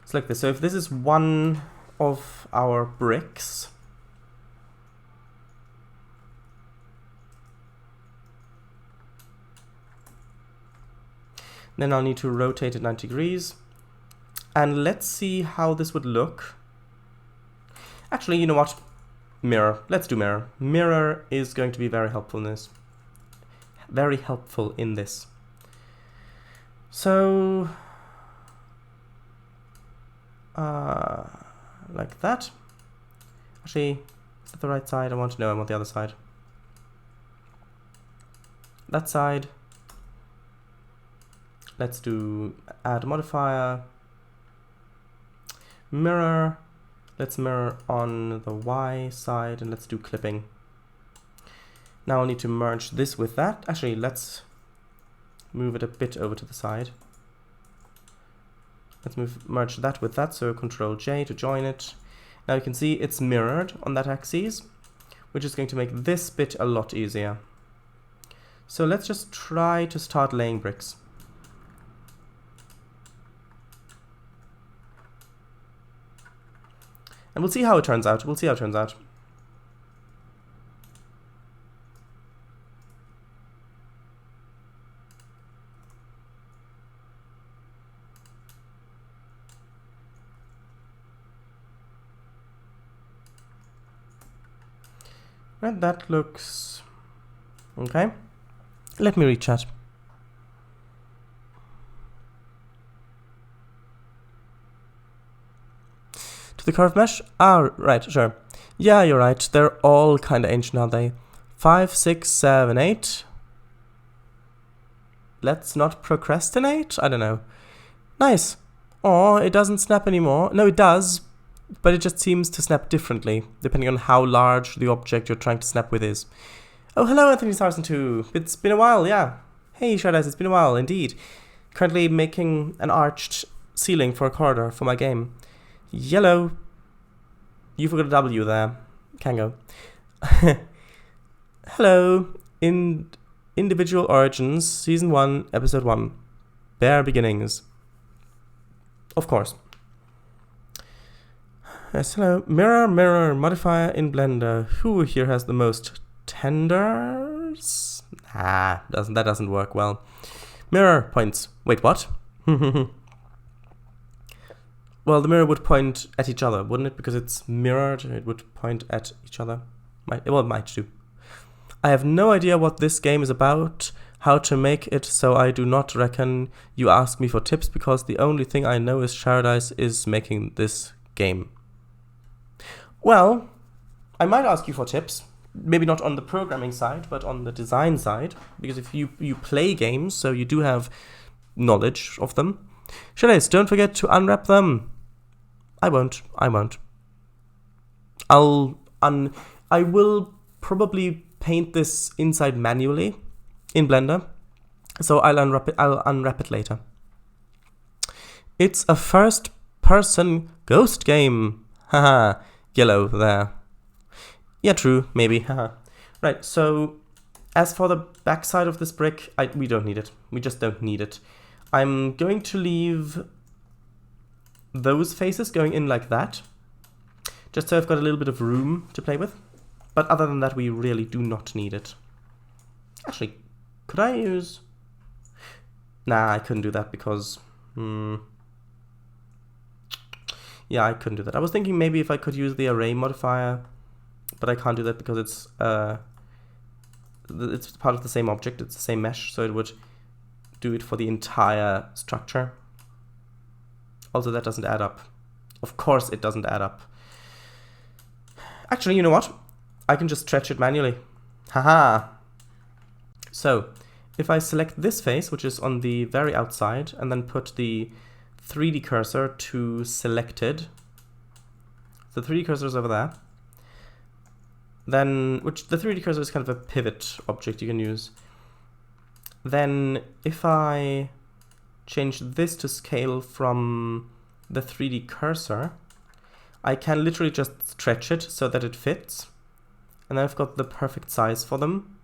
It's like this. So if this is one of our bricks, then I'll need to rotate it 90 degrees. And let's see how this would look. Actually, you know what? Mirror. Let's do mirror. Mirror is going to be very helpful in this. Very helpful in this. So, like that. Actually, is that the right side? I want the other side. That side. Let's do add modifier. Mirror. Let's mirror on the Y side, and let's do clipping. Now I'll need to merge this with that. Actually, let's move it a bit over to the side. Let's merge that with that, so Control J to join it. Now you can see it's mirrored on that axis, which is going to make this bit a lot easier. So let's just try to start laying bricks. And we'll see how it turns out. We'll see how it turns out. And that looks okay. Let me rechat. To the curved mesh? Ah, right, sure. Yeah, you're right. They're all kind of ancient, aren't they? 5, 6, 7, 8. Let's not procrastinate? I don't know. Nice. Oh, it doesn't snap anymore. No, it does, but it just seems to snap differently, depending on how large the object you're trying to snap with is. Oh, hello, Anthony Sarson 2. It's been a while, yeah. Hey, Shardise, it's been a while, indeed. Currently making an arched ceiling for a corridor for my game. Yellow. You forgot a W there. Kango. Hello. Individual Origins, Season 1, Episode 1. Bare Beginnings. Of course. Yes, hello. Mirror, mirror, modifier in Blender. Who here has the most tenders? Ah, that doesn't work well. Mirror points. Wait, what? Well, the mirror would point at each other, wouldn't it? Because it's mirrored, it would point at each other. It might do. I have no idea what this game is about, how to make it, so I do not reckon you ask me for tips, because the only thing I know is Shardise is making this game. Well, I might ask you for tips. Maybe not on the programming side, but on the design side, because if you play games, so you do have knowledge of them. Shardise, don't forget to unwrap them. I won't. I will probably paint this inside manually in Blender, so I'll unwrap it later. It's a first-person ghost game. Haha, yellow there. Yeah, true, maybe. Haha. Right. So, as for the backside of this brick, we don't need it. We just don't need it. I'm going to leave those faces going in like that, just so I've got a little bit of room to play with. But other than that, we really do not need it. Actually, could I use... Nah, I couldn't do that because... Yeah, I couldn't do that. I was thinking maybe if I could use the array modifier, but I can't do that because it's part of the same object, it's the same mesh, so it would do it for the entire structure. Also, that doesn't add up. Of course it doesn't add up. Actually, you know what? I can just stretch it manually. Haha! So, if I select this face, which is on the very outside, and then put the 3D cursor to selected, the 3D cursor is over there, then, which the 3D cursor is kind of a pivot object you can use. Then, if I change this to scale from the 3D cursor, I can literally just stretch it so that it fits. And then I've got the perfect size for them.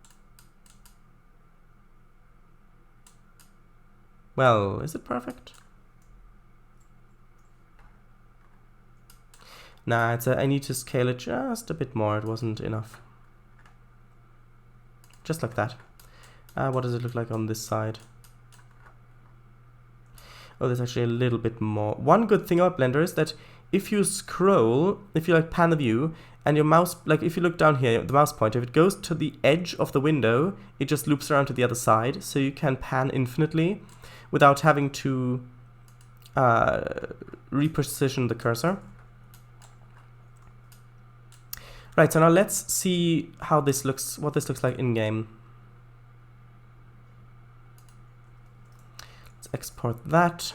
Well, is it perfect? Nah, I need to scale it just a bit more. It wasn't enough. Just like that. What does it look like on this side? Oh, there's actually a little bit more. One good thing about Blender is that if you scroll, if you like pan the view, and your mouse, like if you look down here, the mouse pointer, if it goes to the edge of the window, it just loops around to the other side, so you can pan infinitely without having to reposition the cursor. Right, so now let's see how this looks, what this looks like in game. Let's export that.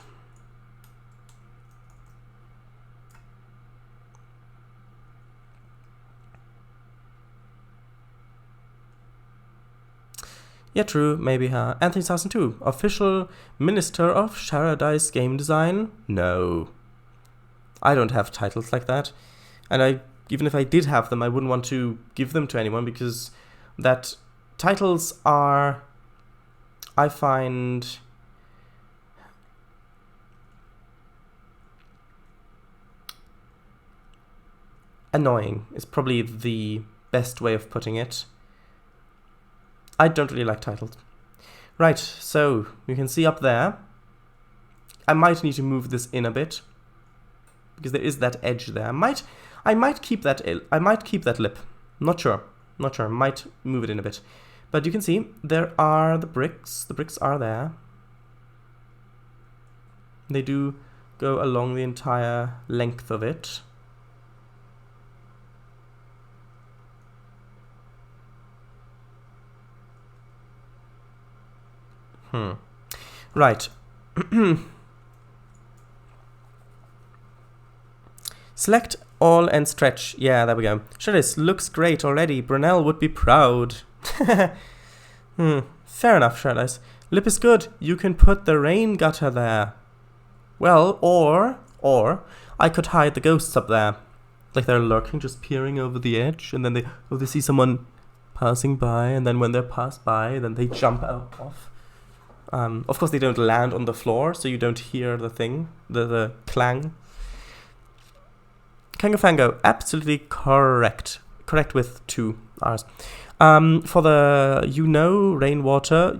Yeah, true, maybe, huh? Anthony Sarson 2, official minister of Shardise game design? No. I don't have titles like that. And even if I did have them, I wouldn't want to give them to anyone, because that titles are, I find, annoying is probably the best way of putting it. I don't really like titles. Right, so you can see up there, I might need to move this in a bit because there is that edge there. I might keep that lip. Not sure. Might move it in a bit. But you can see there are the bricks. The bricks are there. They do go along the entire length of it. Right. Select all and stretch. Yeah, there we go. Sure, this looks great already. Brunel would be proud. Fair enough, Shreddice. Lip is good. You can put the rain gutter there. Well, or I could hide the ghosts up there. Like they're lurking, just peering over the edge, and then they see someone passing by, and then when they're passed by, then they jump out off. Of course, they don't land on the floor, so you don't hear the thing, the clang. Kangafango, absolutely correct. Correct with 2 R's. For the, rainwater,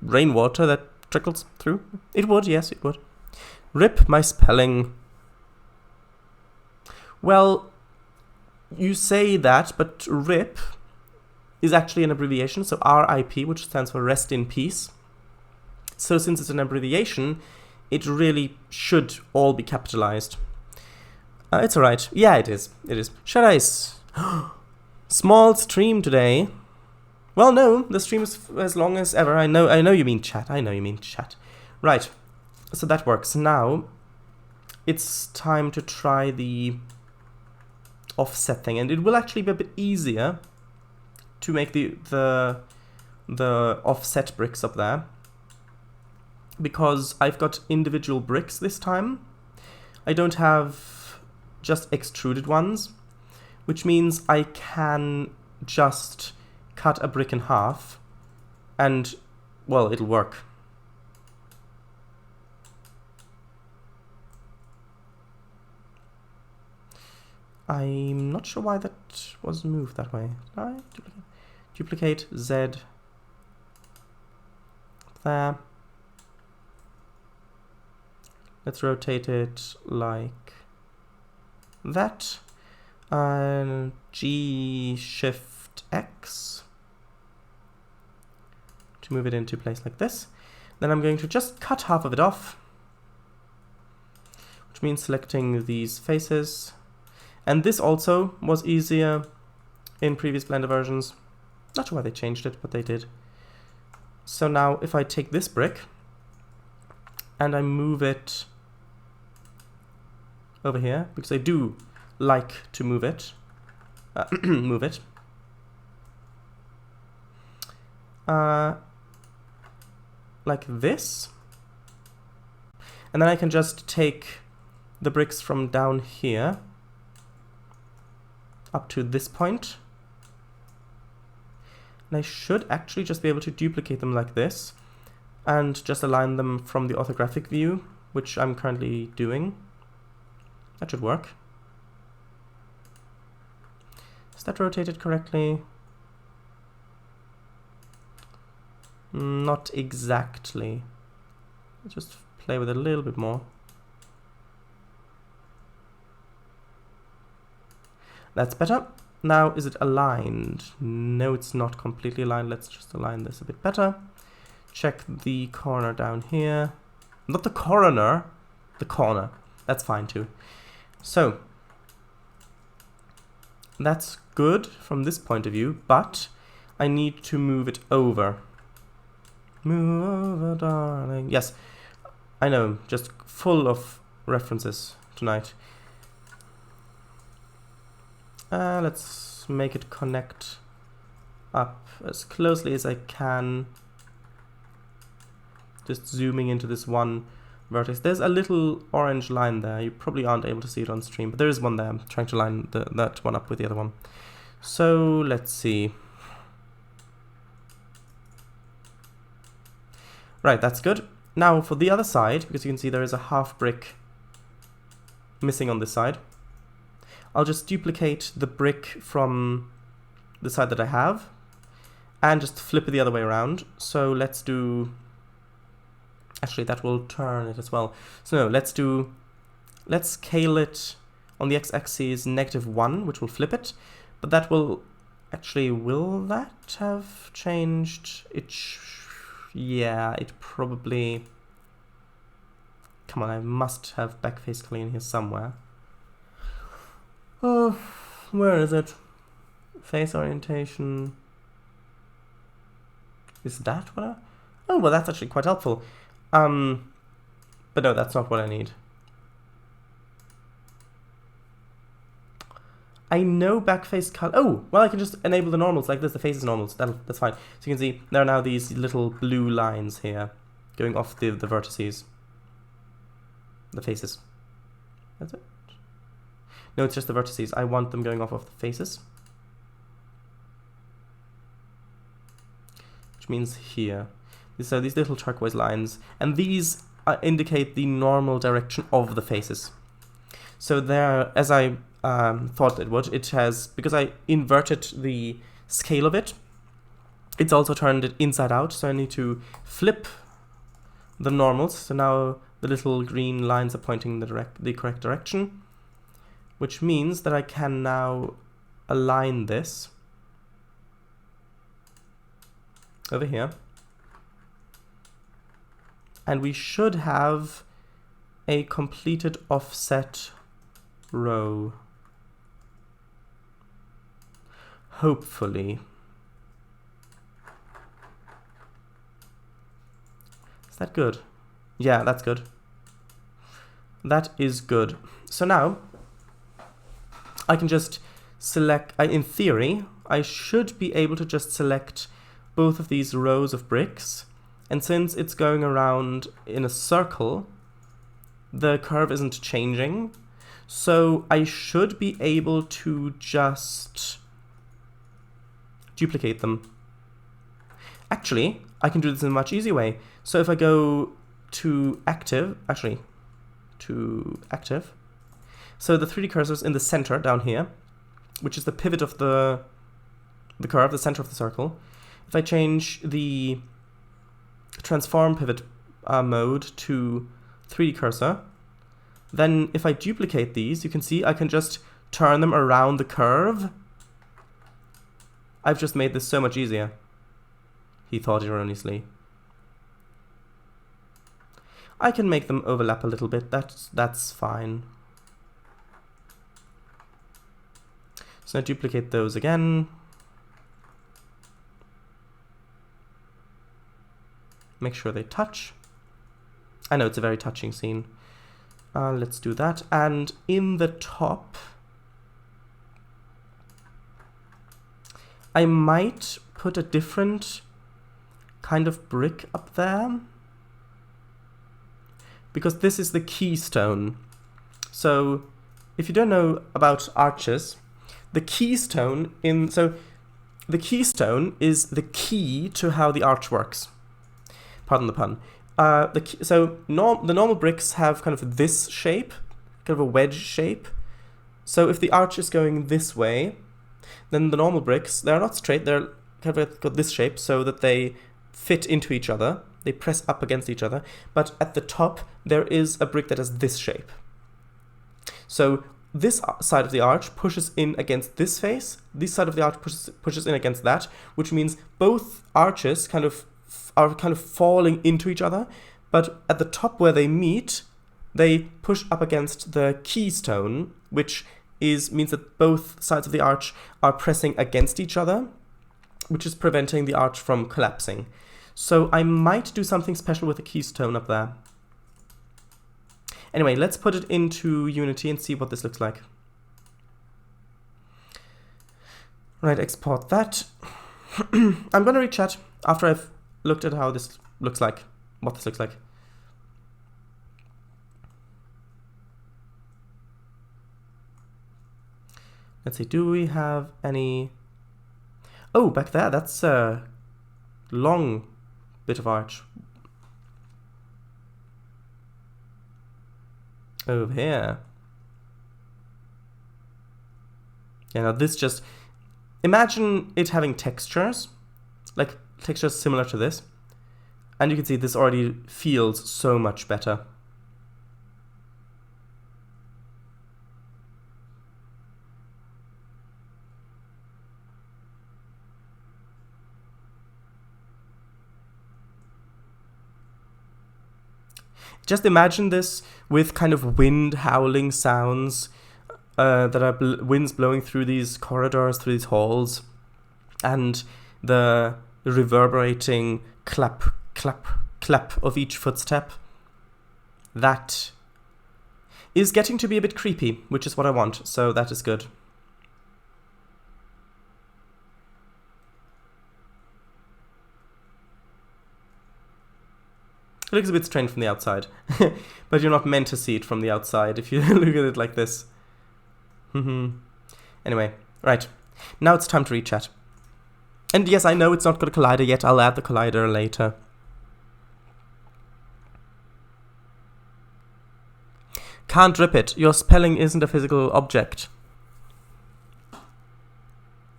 rainwater that trickles through. It would, yes, it would. Rip my spelling. Well, you say that, but RIP is actually an abbreviation, so RIP, which stands for rest in peace. So since it's an abbreviation, it really should all be capitalized. It's alright. Yeah, it is. It is. Shreddice. Small stream today. Well, no, the stream is as long as ever. I know you mean chat. Right. So that works. Now, it's time to try the offset thing, and it will actually be a bit easier to make the offset bricks up there, because I've got individual bricks this time. I don't have just extruded ones, which means I can just cut a brick in half and, well, it'll work. I'm not sure why that was moved that way. Duplicate Z there. Let's rotate it like that. And G Shift X to move it into place like this. Then I'm going to just cut half of it off, which means selecting these faces. And this also was easier in previous Blender versions. Not sure why they changed it, but they did. So now if I take this brick and I move it over here, because I do like to move it, like this, and then I can just take the bricks from down here up to this point, and I should actually just be able to duplicate them like this and just align them from the orthographic view, which I'm currently doing. That should work. Is that rotated correctly? Not exactly. Let's just play with it a little bit more. That's better. Now, is it aligned? No, it's not completely aligned. Let's just align this a bit better. Check the corner down here. Not the coroner, the corner. That's fine too. So, that's good from this point of view, but I need to move it over. Move over, darling. Yes, I know, just full of references tonight. Let's make it connect up as closely as I can. Just zooming into this one vertex. There's a little orange line there. You probably aren't able to see it on stream, but there is one there. I'm trying to line that one up with the other one. So let's see. Right, that's good. Now for the other side, because you can see there is a half brick missing on this side, I'll just duplicate the brick from the side that I have and just flip it the other way around. So let's do, actually that will turn it as well. So no, let's scale it on the x-axis -1, which will flip it, but that will, actually, will that have changed? Yeah, it probably, come on, I must have backface clean here somewhere. Oh, where is it? Face orientation. Is that what I... Oh, well, that's actually quite helpful. But no, that's not what I need. I know backface color. Oh, well, I can just enable the normals like this. The face is normals. That's fine. So you can see there are now these little blue lines here going off the vertices. The faces. That's it. No, it's just the vertices. I want them going off of the faces. Which means here. So these little turquoise lines. And these indicate the normal direction of the faces. So there, as I thought it would, it has, because I inverted the scale of it, it's also turned it inside out. So I need to flip the normals. So now the little green lines are pointing the correct direction, which means that I can now align this over here. And we should have a completed offset row. Hopefully. Is that good? Yeah, that's good. That is good. So now I can just select, in theory, I should be able to just select both of these rows of bricks. And since it's going around in a circle, the curve isn't changing. So I should be able to just duplicate them. Actually, I can do this in a much easier way. So if I go to active, so the 3D cursor is in the center down here, which is the pivot of the curve, the center of the circle. If I change the transform pivot mode to 3D cursor, then if I duplicate these, you can see I can just turn them around the curve. I've just made this so much easier, he thought erroneously. I can make them overlap a little bit, that's fine. So I duplicate those again. Make sure they touch. I know it's a very touching scene. Let's do that. And in the top, I might put a different kind of brick up there, because this is the keystone. So if you don't know about arches, the keystone is the key to how the arch works. Pardon the pun. The normal bricks have kind of this shape, kind of a wedge shape. So if the arch is going this way, then the normal bricks, they're not straight, they're kind of got this shape so that they fit into each other. They press up against each other. But at the top, there is a brick that has this shape. So this side of the arch pushes in against this face. This side of the arch pushes in against that, which means both arches are kind of falling into each other, but at the top where they meet, they push up against the keystone, which means that both sides of the arch are pressing against each other, which is preventing the arch from collapsing. So I might do something special with the keystone up there. Anyway, let's put it into Unity and see what this looks like. Right, export that. I'm gonna read chat after I've looked at how this looks like, what this looks like. Let's see, do we have any... Oh, back there, that's a long bit of arch. Over here. Yeah, now this just... Imagine it having textures, like textures similar to this. And you can see this already feels so much better. Just imagine this with kind of wind howling sounds that are winds blowing through these corridors, through these halls, and the reverberating clap, clap, clap of each footstep. That is getting to be a bit creepy, which is what I want, so that is good. It looks a bit strange from the outside, but you're not meant to see it from the outside if you look at it like this. Anyway, right. Now it's time to read chat. And yes, I know it's not got a collider yet. I'll add the collider later. Can't rip it. Your spelling isn't a physical object.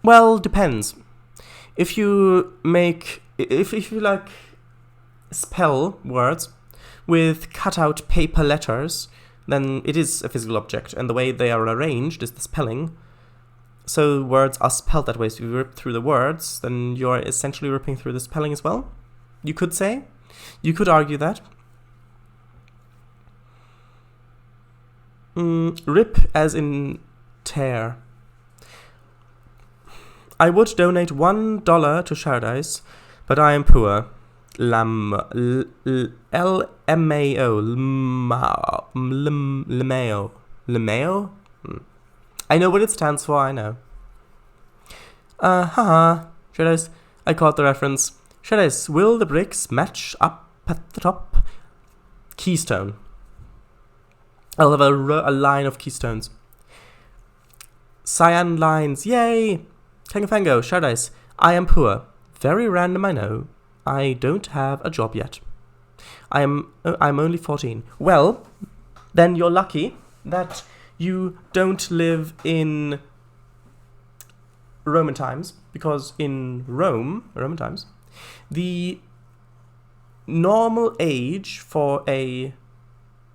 Well, depends. If you make... If you like... spell words with cut-out paper letters, then it is a physical object, and the way they are arranged is the spelling. So words are spelled that way, so if you rip through the words, then you're essentially ripping through the spelling as well, you could say. You could argue that. Rip as in tear. I would donate $1 to Sharadice, but I am poor. LMAO. LMAO? I know what it stands for, I know. Haha. Sharadice, I caught the reference. Sharadice, will the bricks match up at the top? Keystone. I'll have a line of keystones. Cyan lines, yay! Kangafango, Sharadice, I am poor. Very random, I know. I don't have a job yet. I'm only 14. Well, then you're lucky that you don't live in Roman times, because in Roman times, the normal age for a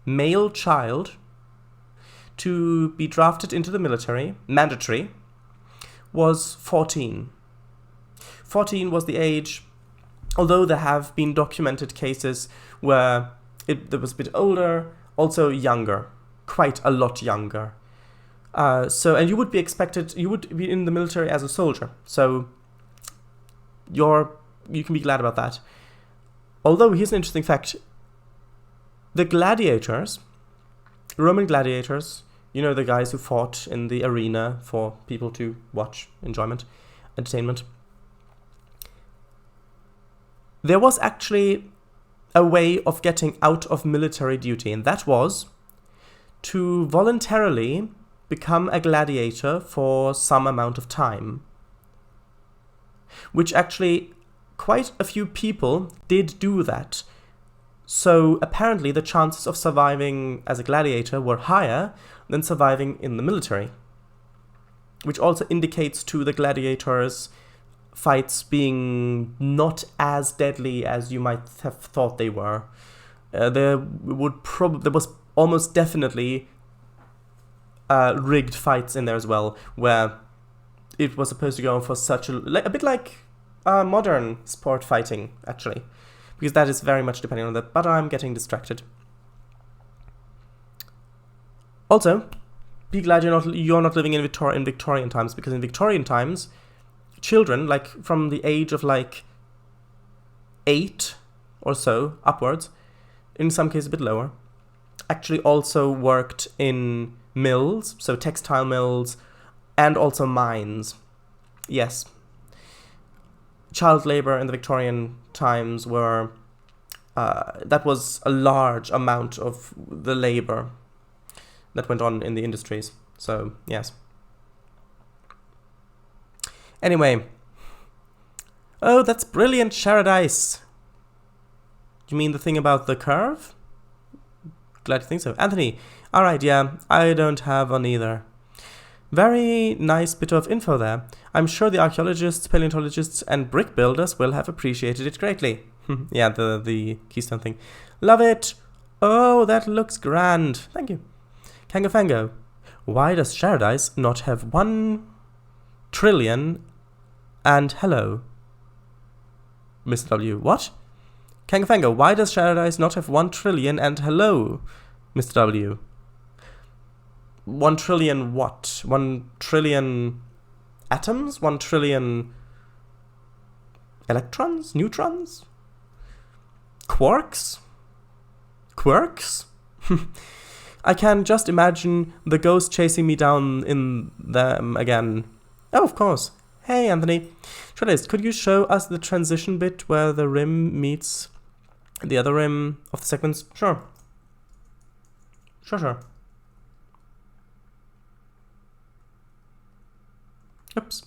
male child to be drafted into the military, mandatory, was 14. 14 was the age, although there have been documented cases where it was a bit older, also younger, quite a lot younger. And you would be expected, you would be in the military as a soldier, so you can be glad about that. Although, here's an interesting fact. The gladiators, Roman gladiators, you know, the guys who fought in the arena for people to watch, entertainment. There was actually a way of getting out of military duty, and that was to voluntarily become a gladiator for some amount of time. Which actually, quite a few people did do that. So apparently the chances of surviving as a gladiator were higher than surviving in the military. Which also indicates to the gladiators' fights being not as deadly as you might have thought they were. There was almost definitely rigged fights in there as well, where it was supposed to go on for such a bit like modern sport fighting, actually, because that is very much depending on that. But I'm getting distracted. Also, be glad you're not living in Victorian times, because in Victorian times, children, like from the age of like 8 or so upwards, in some cases a bit lower, actually also worked in mills, so textile mills, and also mines. Yes. Child labor in the Victorian times were, that was a large amount of the labor that went on in the industries. So, yes. Anyway. Oh, that's brilliant, Sharadice. You mean the thing about the curve? Glad you think so. Anthony, alright, yeah, I don't have one either. Very nice bit of info there. I'm sure the archaeologists, paleontologists, and brick builders will have appreciated it greatly. Yeah, the keystone thing. Love it. Oh, that looks grand. Thank you. Kangafango. Why does Paradise not have 1 trillion and hello? Mr. W. What? Kangafango. Why does Paradise not have 1 trillion and hello? Mr. W. 1 trillion what? 1 trillion atoms? 1 trillion electrons? Neutrons? Quarks? Quirks? I can just imagine the ghost chasing me down in them again. Oh, of course. Hey, Anthony. Trellis, could you show us the transition bit where the rim meets the other rim of the segments? Sure. Sure. Oops.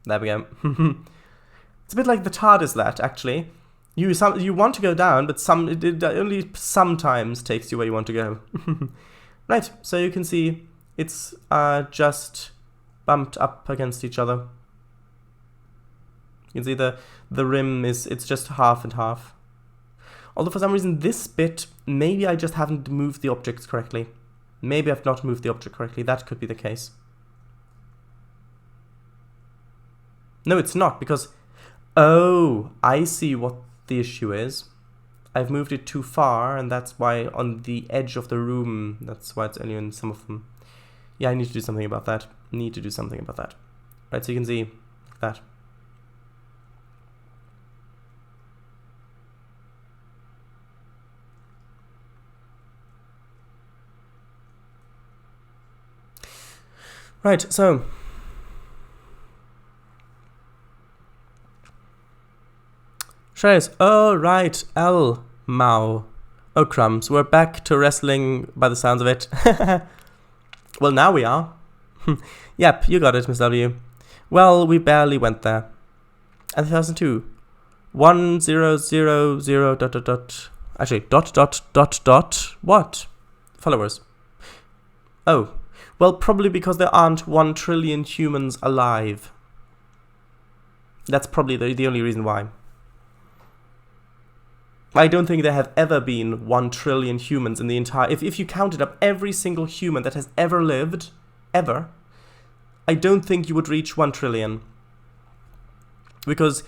There we go. It's a bit like the TARDIS that, actually. You want to go down, but it only sometimes takes you where you want to go. Right, so you can see it's just bumped up against each other. You can see the rim it's just half and half. Although for some reason this bit, maybe I just haven't moved the objects correctly. Maybe I've not moved the object correctly. That could be the case. No, it's not, because... Oh, I see what the issue is. I've moved it too far, and that's why on the edge of the room, that's why it's only in some of them. Yeah, I need to do something about that. Right, so you can see that. Right, so... Shares. Oh, right, L. Mao. Oh, crumbs. We're back to wrestling by the sounds of it. Well, now we are. Yep, you got it, Miss W. Well, we barely went there. And 2002. 1000 ... Actually, ... What? Followers. Oh. Well, probably because there aren't 1 trillion humans alive. That's probably the only reason why. I don't think there have ever been 1 trillion humans in the entire... If you counted up every single human that has ever lived, ever, I don't think you would reach 1 trillion. Because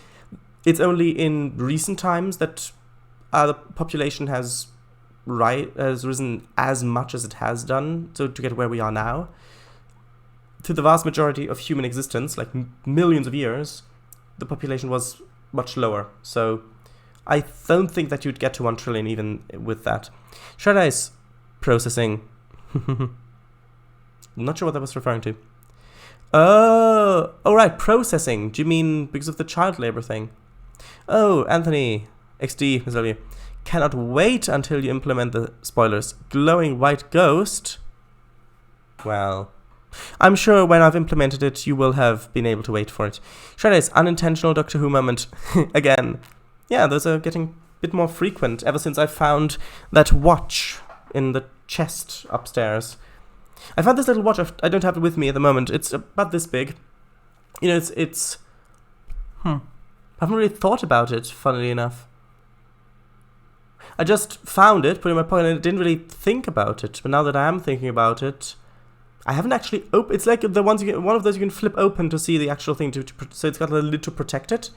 it's only in recent times that the population has risen as much as it has done, so to get where we are now. To the vast majority of human existence, like millions of years, the population was much lower. So I don't think that you'd get to 1 trillion even with that. Shreddice processing. Not sure what that was referring to. Oh, right, processing. Do you mean because of the child labor thing? Oh, Anthony, XD, Ms. W. Cannot wait until you implement the spoilers. Glowing white ghost. Well, I'm sure when I've implemented it, you will have been able to wait for it. Shreddice, unintentional Doctor Who moment. Again. Yeah, those are getting a bit more frequent ever since I found that watch in the chest upstairs. I found this little watch. I don't have it with me at the moment. It's about this big. You know, it's I haven't really thought about it, funnily enough. I just found it, put it in my pocket, and I didn't really think about it. But now that I am thinking about it, I haven't actually opened. It's like the ones one of those you can flip open to see the actual thing. So it's got a lid to protect it.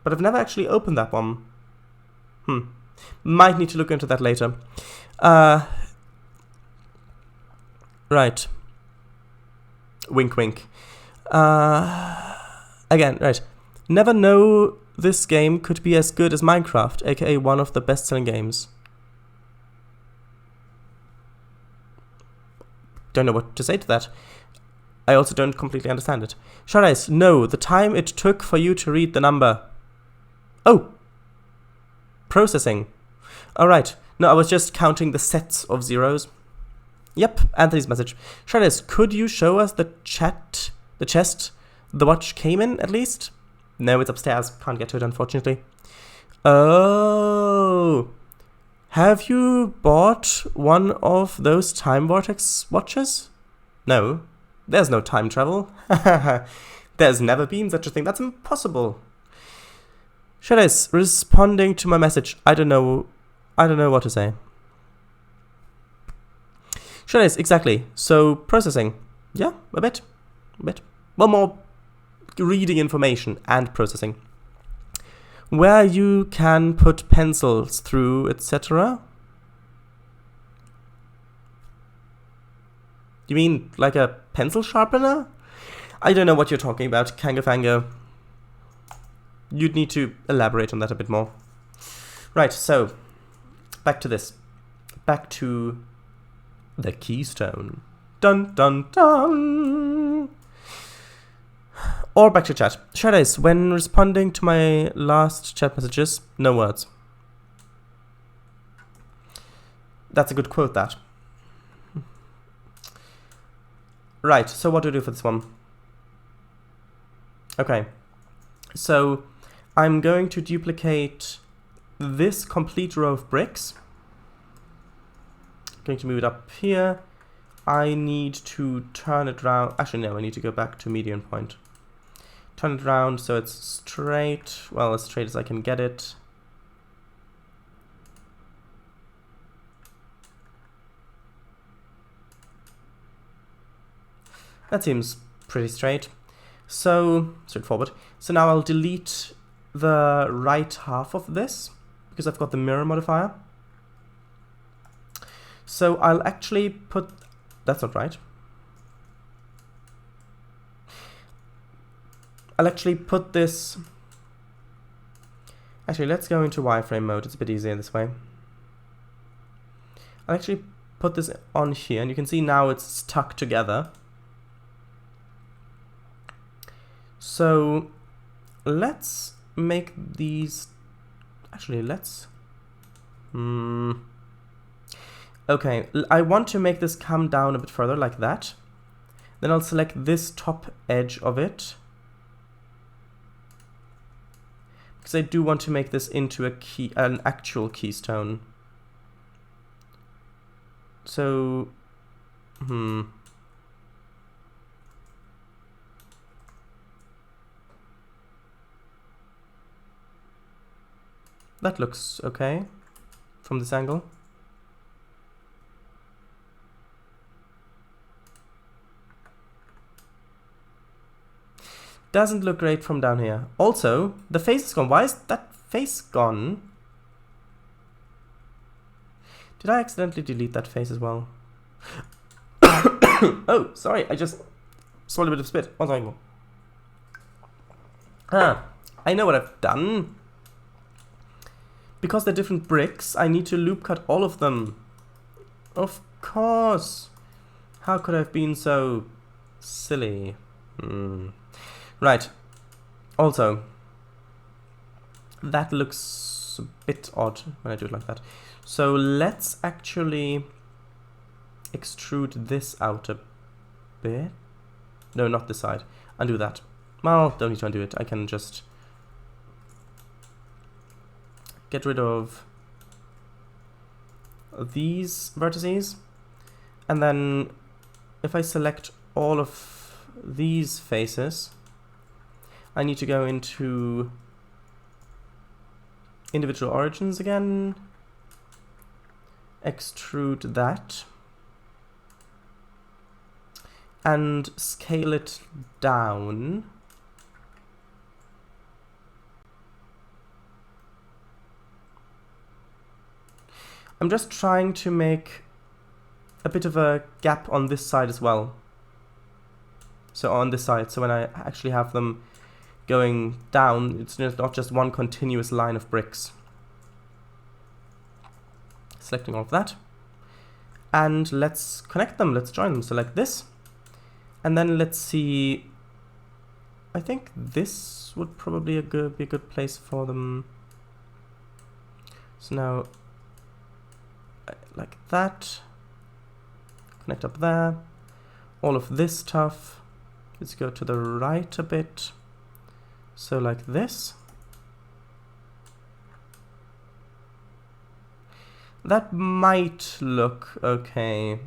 But I've never actually opened that one. Might need to look into that later. Right. Wink, wink. Again, right. Never know this game could be as good as Minecraft, aka one of the best-selling games. Don't know what to say to that. I also don't completely understand it. Sharice, no, the time it took for you to read the number. Oh! Processing. Alright. No, I was just counting the sets of zeros. Yep, Anthony's message. Sharice, could you show us the chest the watch came in, at least? No, it's upstairs. Can't get to it, unfortunately. Oh! Have you bought one of those time vortex watches? No, there's no time travel. There's never been such a thing. That's impossible. Shadis, responding to my message. I don't know what to say. Shadis, exactly. So processing. Yeah, a bit. Well, more reading information and processing. Where you can put pencils through, etc. You mean like a pencil sharpener? I don't know what you're talking about, Kangafango. You'd need to elaborate on that a bit more. Right, so back to this. Back to the keystone. Dun dun dun. Or back to chat. Shadis, when responding to my last chat messages, no words. That's a good quote, that. Right, so what do I do for this one? Okay, so I'm going to duplicate this complete row of bricks. I'm going to move it up here. I need to turn it around. Actually, no, I need to go back to median point. Turn it around so it's straight, well, as straight as I can get it. That seems pretty straight. So, straightforward. So now I'll delete the right half of this, because I've got the mirror modifier. So I'll actually put, that's not right. I'll actually put this, actually let's go into wireframe mode, it's a bit easier this way. I'll actually put this on here, and you can see now it's stuck together. So let's make these, actually let's, okay, I want to make this come down a bit further like that. Then I'll select this top edge of it, because I do want to make this into an actual keystone. So, that looks okay from this angle. Doesn't look great from down here. Also, the face is gone. Why is that face gone? Did I accidentally delete that face as well? Oh, sorry, I just swallowed a bit of spit. One second. I know what I've done. Because they're different bricks, I need to loop cut all of them. Of course. How could I have been so silly? Right. Also, that looks a bit odd when I do it like that. So let's actually extrude this out a bit. No, not this side. Undo that. Well, don't need to undo it. I can just get rid of these vertices. And then if I select all of these faces, I need to go into individual origins again, extrude that, and scale it down. I'm just trying to make a bit of a gap on this side as well. So on this side, so when I actually have them going down, it's not just one continuous line of bricks. Selecting all of that. And let's connect them, let's join them. So like this. And then let's see, I think this would probably be a good place for them. So now, like that. Connect up there. All of this stuff. Let's go to the right a bit. So like this. That might look okay.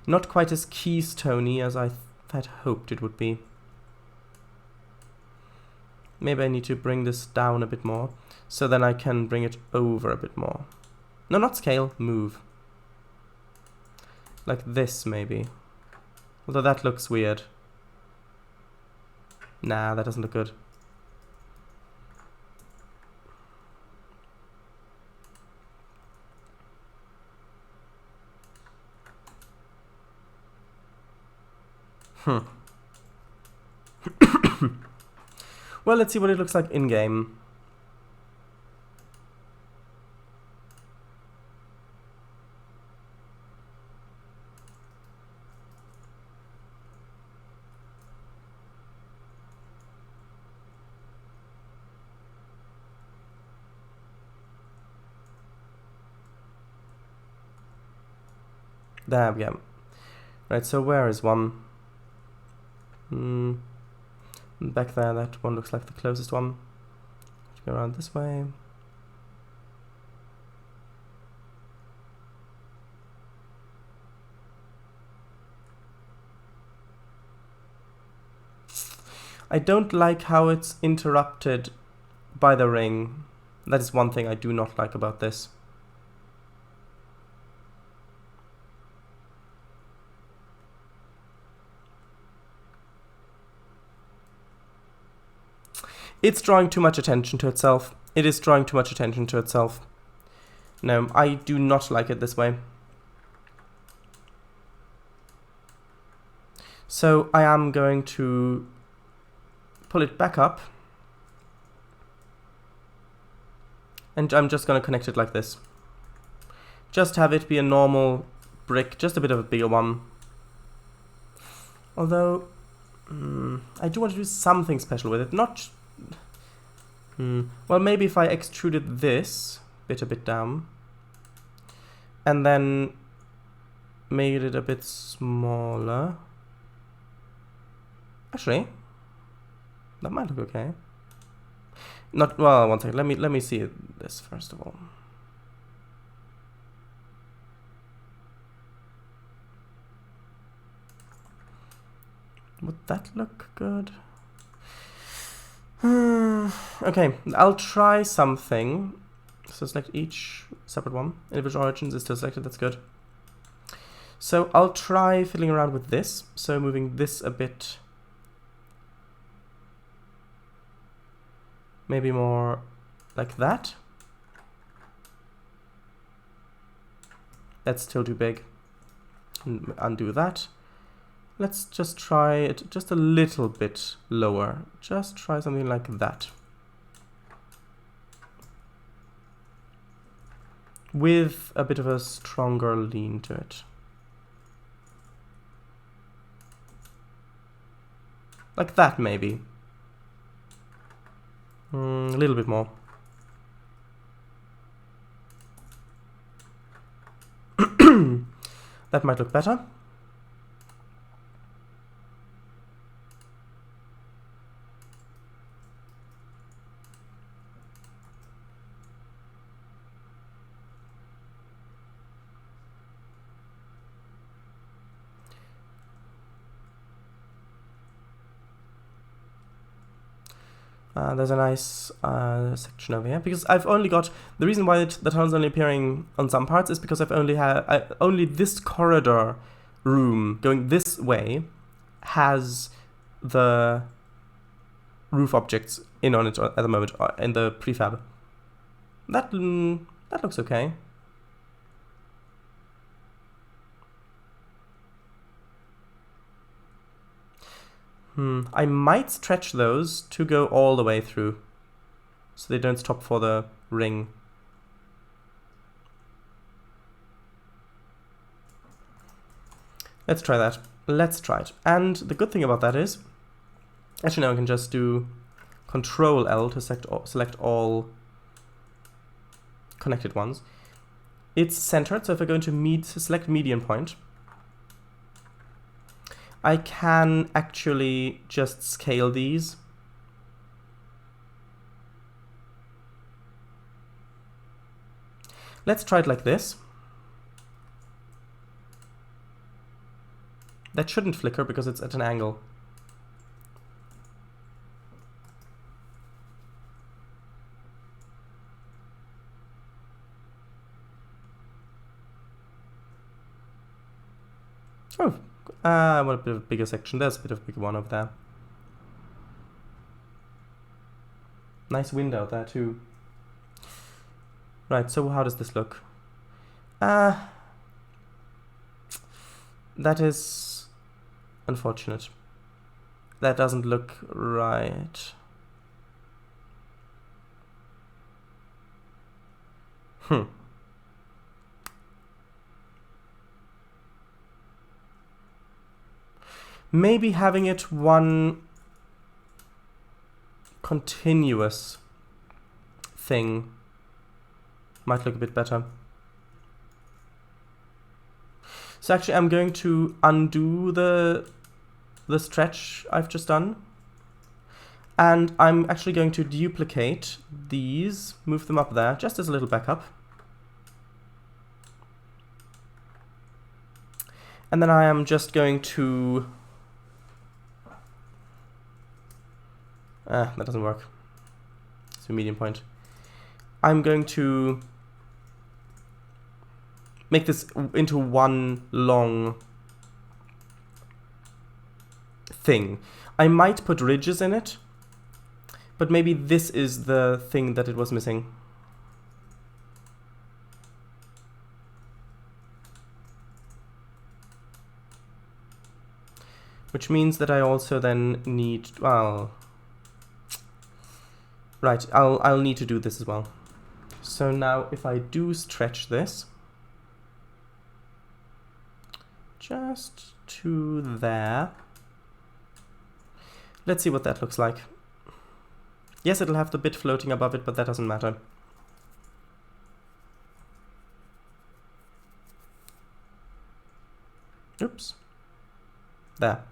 Not quite as keystone-y as I had hoped it would be. Maybe I need to bring this down a bit more, so then I can bring it over a bit more. No, not scale, move. Like this, maybe. Although that looks weird. Nah, that doesn't look good. Well, let's see what it looks like in-game. There we go. Right, so where is one? Back there, that one looks like the closest one. Go around this way. I don't like how it's interrupted by the ring. That is one thing I do not like about this. It's drawing too much attention to itself. It is drawing too much attention to itself. No, I do not like it this way. So I am going to pull it back up. And I'm just going to connect it like this. Just have it be a normal brick, just a bit of a bigger one. Although, I do want to do something special with it. Not... Well, maybe if I extruded this bit a bit down. And then made it a bit smaller. Actually, that might look okay. Not well. One second. Let me see this first of all. Would that look good? Okay, I'll try something. So select each separate one. Individual origins is still selected. That's good. So I'll try fiddling around with this. So moving this a bit. Maybe more like that. That's still too big. Undo that. Let's just try it just a little bit lower. Just try something like that. With a bit of a stronger lean to it. Like that, maybe. A little bit more. That might look better. There's a nice section over here, because I've only got, the reason why the tunnel's only appearing on some parts is because I've only this corridor room going this way has the roof objects in on it at the moment in the prefab. That looks okay. I might stretch those to go all the way through, so they don't stop for the ring. Let's try that. Let's try it. And the good thing about that is, actually now I can just do Control L to select all connected ones. It's centered, so if I go into select median point, I can actually just scale these. Let's try it like this. That shouldn't flicker because it's at an angle. Oh, I want a bit of a bigger section. There's a bit of a bigger one over there. Nice wind out there too. Right, so how does this look? That is unfortunate. That doesn't look right. Maybe having it one continuous thing might look a bit better. So actually I'm going to undo the stretch I've just done. And I'm actually going to duplicate these, move them up there, just as a little backup. And then I am just going to... that doesn't work. It's a medium point. I'm going to make this into one long thing. I might put ridges in it, but maybe this is the thing that it was missing. Which means that I also then need, well, right, I'll need to do this as well. So now if I do stretch this, just to there, let's see what that looks like. Yes, it'll have the bit floating above it, but that doesn't matter. Oops. There.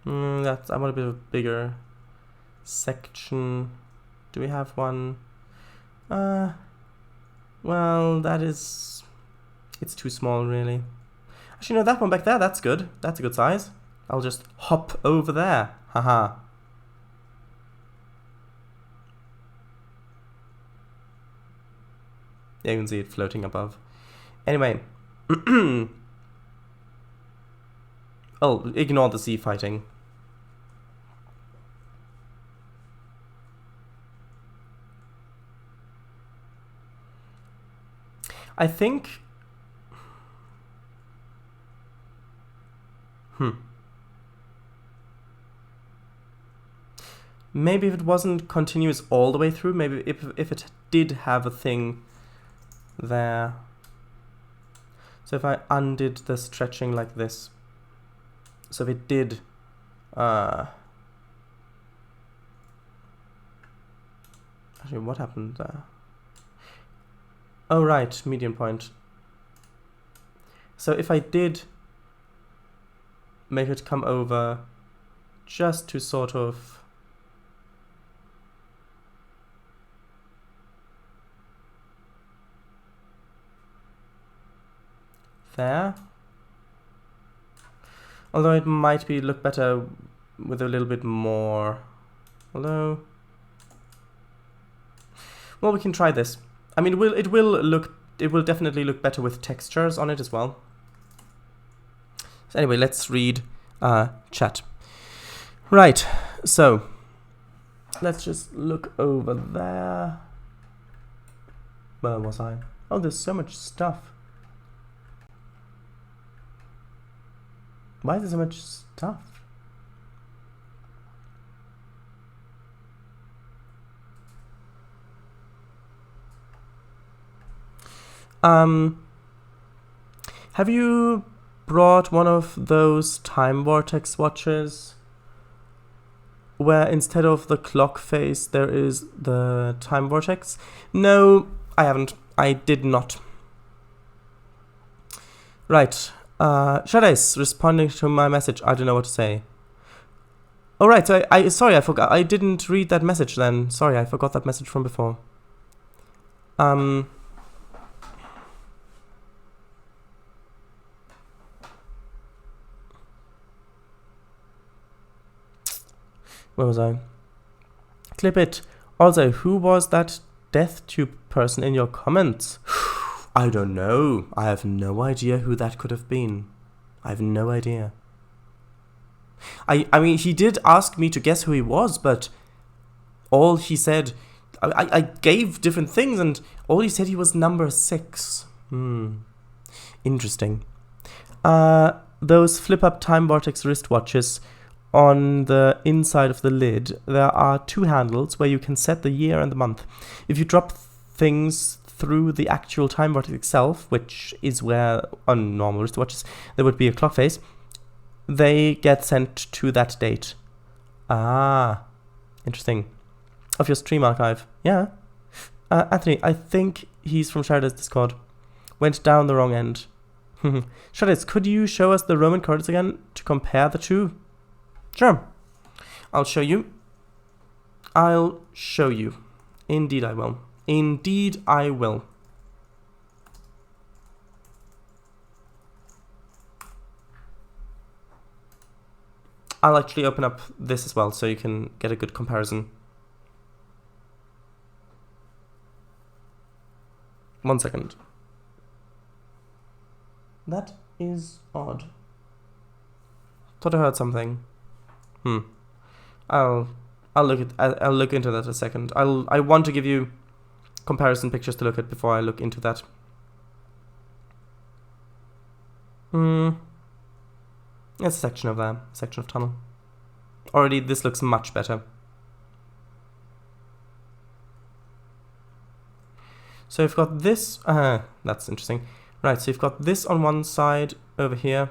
I want a bit of a bigger section. Do we have one? Well, it's too small, really. Actually, no, that one back there, that's good. That's a good size. I'll just hop over there. Haha. Yeah, you can see it floating above. Anyway. Oh, ignore the sea fighting. I think... Maybe if it wasn't continuous all the way through, maybe if it did have a thing there. So if I undid the stretching like this. So if it did... Actually, what happened there? Oh, right, median point. So if I did make it come over just to sort of... there. Although it might look better with a little bit more. Although, well, we can try this. I mean, it will definitely look better with textures on it as well. So anyway, let's read chat. Right. So let's just look over there. Where was I? Oh, there's so much stuff. Why is there so much stuff? Have you brought one of those time vortex watches where instead of the clock face there is the time vortex? No, I haven't. I did not. Right. Shadais responding to my message. I don't know what to say. Oh, right. So sorry, I forgot. I didn't read that message then. Sorry, I forgot that message from before. Where was I? Clip it. Also, who was that DeathTube person in your comments? I don't know. I have no idea who that could have been. I have no idea. I mean, he did ask me to guess who he was, but all he said... I gave different things, and all he said he was number 6. Interesting. Those flip-up Time Vortex wristwatches, on the inside of the lid, there are 2 handles where you can set the year and the month. If you drop things through the actual Time Vortex itself, which is where on normal wristwatches there would be a clock face, they get sent to that date. Ah, interesting. Of your stream archive. Yeah. Anthony, I think he's from Sharday's Discord. Went down the wrong end. Sharday's, could you show us the Roman cordis again to compare the 2? Sure. I'll show you. I'll show you. Indeed I will. Indeed I will. I'll actually open up this as well so you can get a good comparison. 1 second. That is odd. Thought I heard something. I'll look into that in a second. I want to give you comparison pictures to look at before I look into that. It's a section of there, section of tunnel. Already this looks much better. So you've got this, that's interesting. Right, so you've got this on one side over here.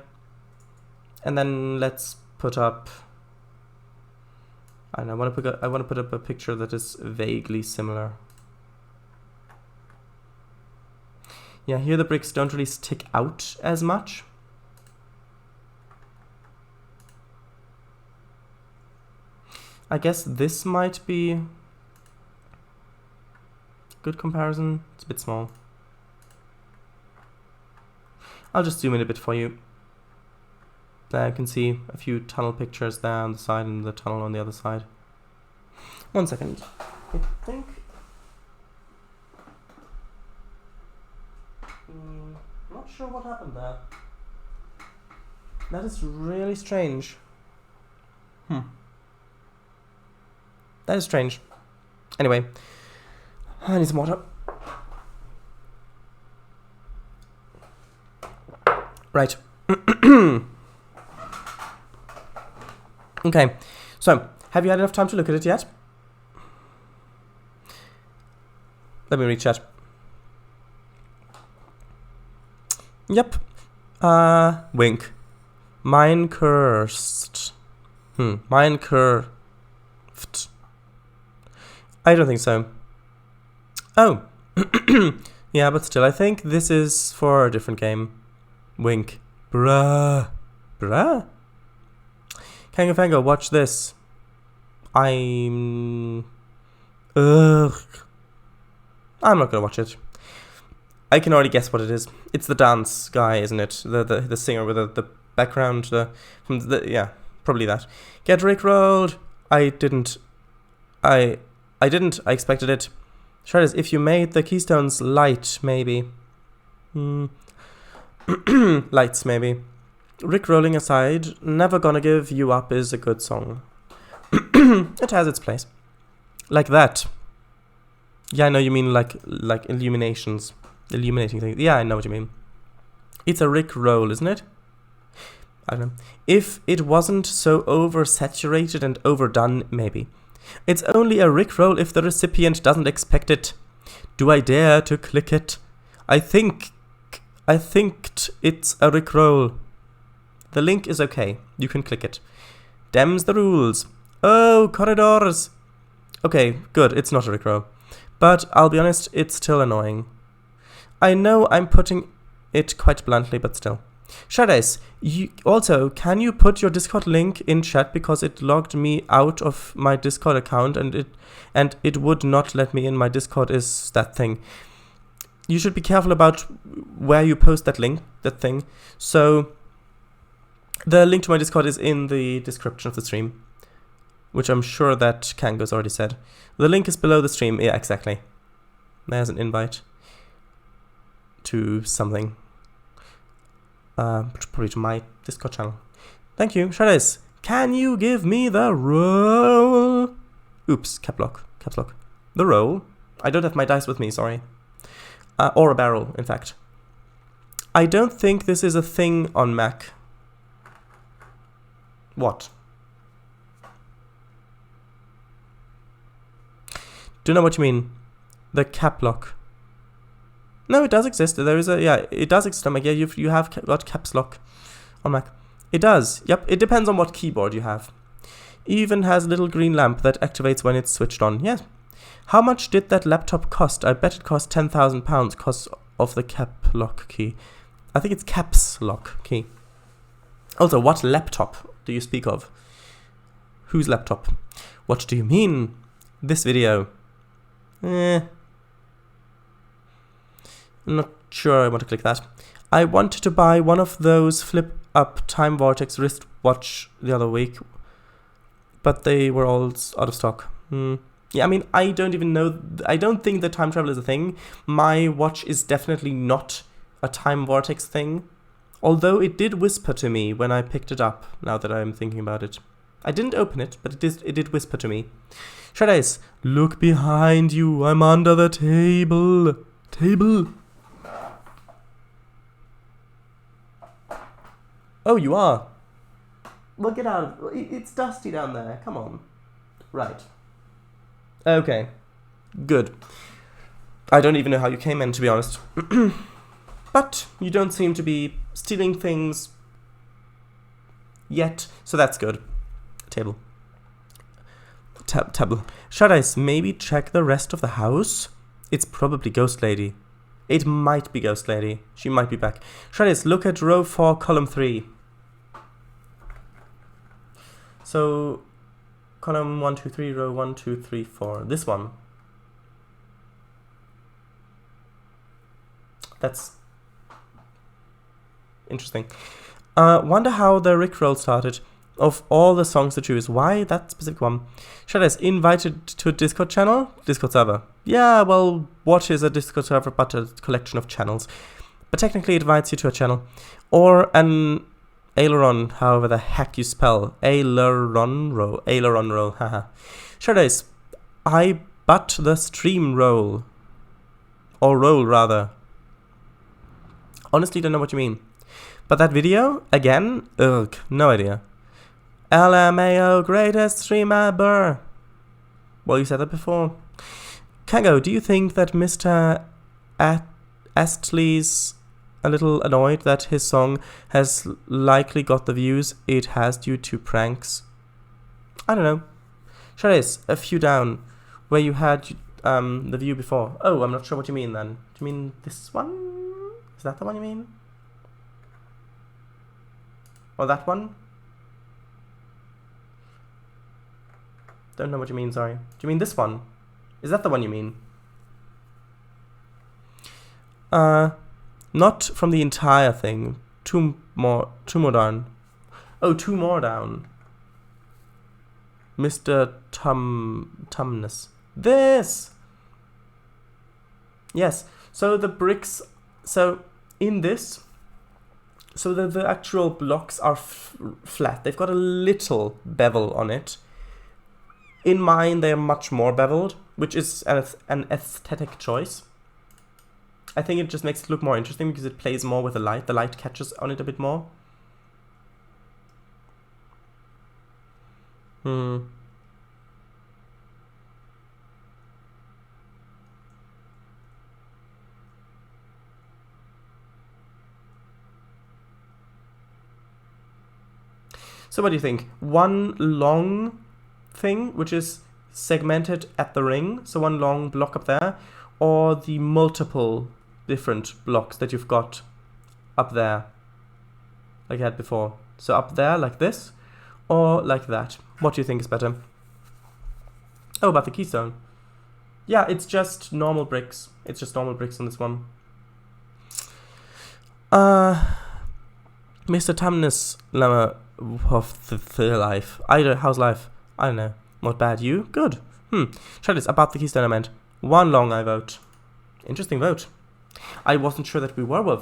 And then let's put up, I don't know, I want to put up a picture that is vaguely similar. Yeah, here the bricks don't really stick out as much. I guess this might be good comparison. It's a bit small. I'll just zoom in a bit for you. There you can see a few tunnel pictures there on the side and the tunnel on the other side. 1 second. I think... not sure what happened there. That is really strange. That is strange. Anyway. I need some water. Right. Okay. So, have you had enough time to look at it yet? Let me read chat. Yep. Wink. Mine cursed. Mine curved. I don't think so. Oh. Yeah, but still, I think this is for a different game. Wink. Bruh. Bruh? Kangafango, watch this. I'm not gonna watch it. I can already guess what it is. It's the dance guy, isn't it? The singer with the background. Yeah, probably that. Get rickrolled. I didn't. I expected it. Sure is. If you made the keystones light, maybe. Lights, maybe. Rickrolling aside, Never Gonna Give You Up is a good song. It has its place. Like that. Yeah, I know you mean like illuminations. Illuminating things. Yeah, I know what you mean. It's a Rickroll, isn't it? I don't know. If it wasn't so oversaturated and overdone, maybe. It's only a Rickroll if the recipient doesn't expect it. Do I dare to click it? I think it's a Rickroll. The link is okay. You can click it. Dem's the rules. Oh, corridors. Okay, good. It's not a Rickroll. But I'll be honest, it's still annoying. I know I'm putting it quite bluntly, but still. Shades, can you put your Discord link in chat, because it logged me out of my Discord account and it would not let me in. My Discord is that thing. You should be careful about where you post that thing. So the link to my Discord is in the description of the stream, which I'm sure that Kango's already said. The link is below the stream. Yeah, exactly. There's an invite to something. Probably to my Discord channel. Thank you. Shades, can you give me the roll? Oops, caps lock. The roll. I don't have my dice with me, sorry. Or a barrel, in fact. I don't think this is a thing on Mac. What? Do you know what you mean? The cap lock. No, it does exist. There is it does exist on Mac. Yeah, you have got caps lock on Mac. It does. Yep, it depends on what keyboard you have. Even has a little green lamp that activates when it's switched on. Yes. How much did that laptop cost? I bet it cost £10,000 cost of the cap lock key. I think it's caps lock key. Also, what laptop do you speak of? Whose laptop? What do you mean? This video. I'm not sure I want to click that. I wanted to buy one of those flip-up Time Vortex wristwatch the other week, but they were all out of stock. Yeah, I mean, I don't even know. I don't think that time travel is a thing. My watch is definitely not a Time Vortex thing, although it did whisper to me when I picked it up, now that I'm thinking about it. I didn't open it, but it did whisper to me. Shades, look behind you. I'm under the table. Oh, you are? Well, get out. It's dusty down there. Come on. Right. Okay. Good. I don't even know how you came in, to be honest. But you don't seem to be stealing things yet, so that's good. Table. Table. Should I maybe check the rest of the house? It's probably Ghost Lady. It might be Ghost Lady. She might be back. Shades, look at row 4, column 3. So, column 1, 2, 3, row 1, 2, 3, 4. This one. That's interesting. Wonder how the Rickroll started. Of all the songs to choose, why that specific one? Shades, invited to a Discord channel? Discord server. Yeah, well, what is a Discord server but a collection of channels? But technically it invites you to a channel. Or an aileron, however the heck you spell. Aileron roll, haha. Shades, I but the stream roll. Or roll, rather. Honestly, don't know what you mean. But that video, again? Ugh, no idea. LMAO, greatest stream ever. Well, you said that before. Kango, do you think that Mr. Astley's a little annoyed that his song has likely got the views it has due to pranks? I don't know. Shades, a few down, where you had the view before. Oh, I'm not sure what you mean then. Do you mean this one? Is that the one you mean? Or that one? Don't know what you mean, sorry. Do you mean this one? Is that the one you mean? Not from the entire thing. Two more down. Oh, 2 more down. Mr. Tumnus. This! Yes, so the bricks, so in this, so the actual blocks are flat. They've got a little bevel on it. In mine, they are much more beveled, which is an aesthetic choice. I think it just makes it look more interesting because it plays more with the light. The light catches on it a bit more. So what do you think? One long thing, which is segmented at the ring, so one long block up there, or the multiple different blocks that you've got up there? like I had before. So up there like this, or like that. What do you think is better? Oh, about the keystone. Yeah, it's just normal bricks. It's just normal bricks on this one. Mr. Tamnus Lama of the life. How's life? I don't know. Not bad. You? Good. Try this. About the keystone I meant. One long I vote. Interesting vote. I wasn't sure that we were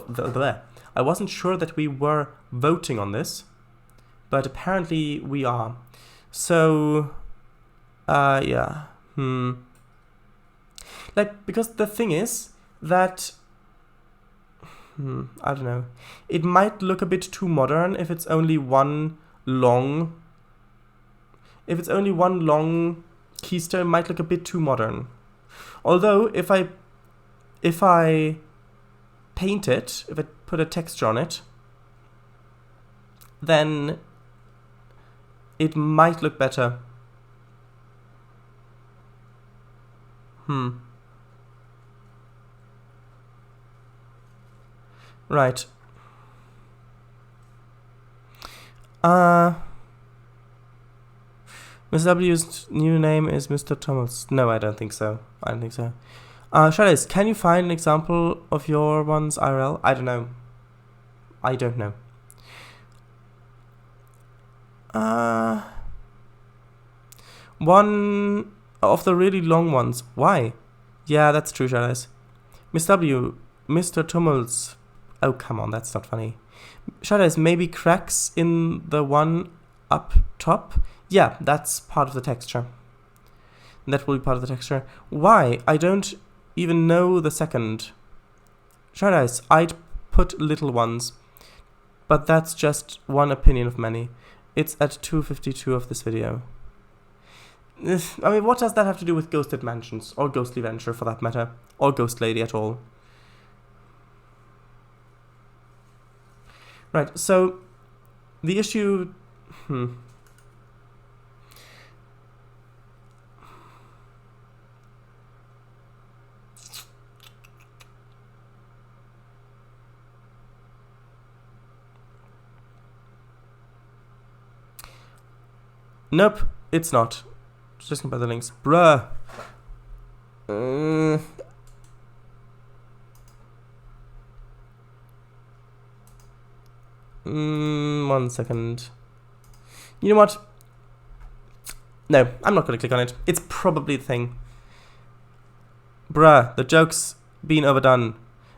I wasn't sure that we were voting on this, but apparently we are. So, yeah. Like, because the thing is that I don't know. It might look a bit too modern if it's only one long. If it's only one long keystone, it might look a bit too modern. Although if I paint it, if I put a texture on it, then it might look better. Right. Mr. W's new name is Mr. Thomas. No, I don't think so. I don't think so. Shadows, can you find an example of your ones IRL? I don't know. I don't know. One of the really long ones. Why? Yeah, that's true, Shadows. Miss W, Mr. Tumults. Oh, come on, that's not funny. Shadows, maybe cracks in the one up top? Yeah, that's part of the texture. That will be part of the texture. Why? I don't even know the second. Shadows, I'd put little ones. But that's just one opinion of many. It's at 2:52 of this video. I mean, what does that have to do with Ghosted Mansions? Or Ghostly Venture, for that matter? Or Ghost Lady at all? Right, so the issue... Nope, it's not. Just by the links. Bruh. 1 second. You know what? No, I'm not going to click on it. It's probably the thing. Bruh, the joke's been overdone.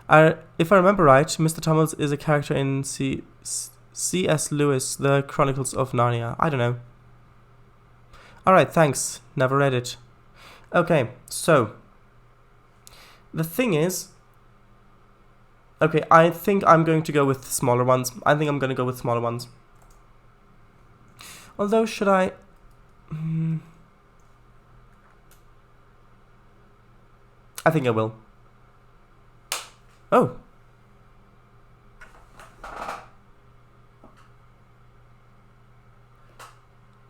If I remember right, Mr. Tumults is a character in C.S. Lewis, The Chronicles of Narnia. I don't know. Alright, thanks. Never read it. Okay, so. The thing is... Okay, I think I'm going to go with smaller ones. Although, should I... I think I will. Oh.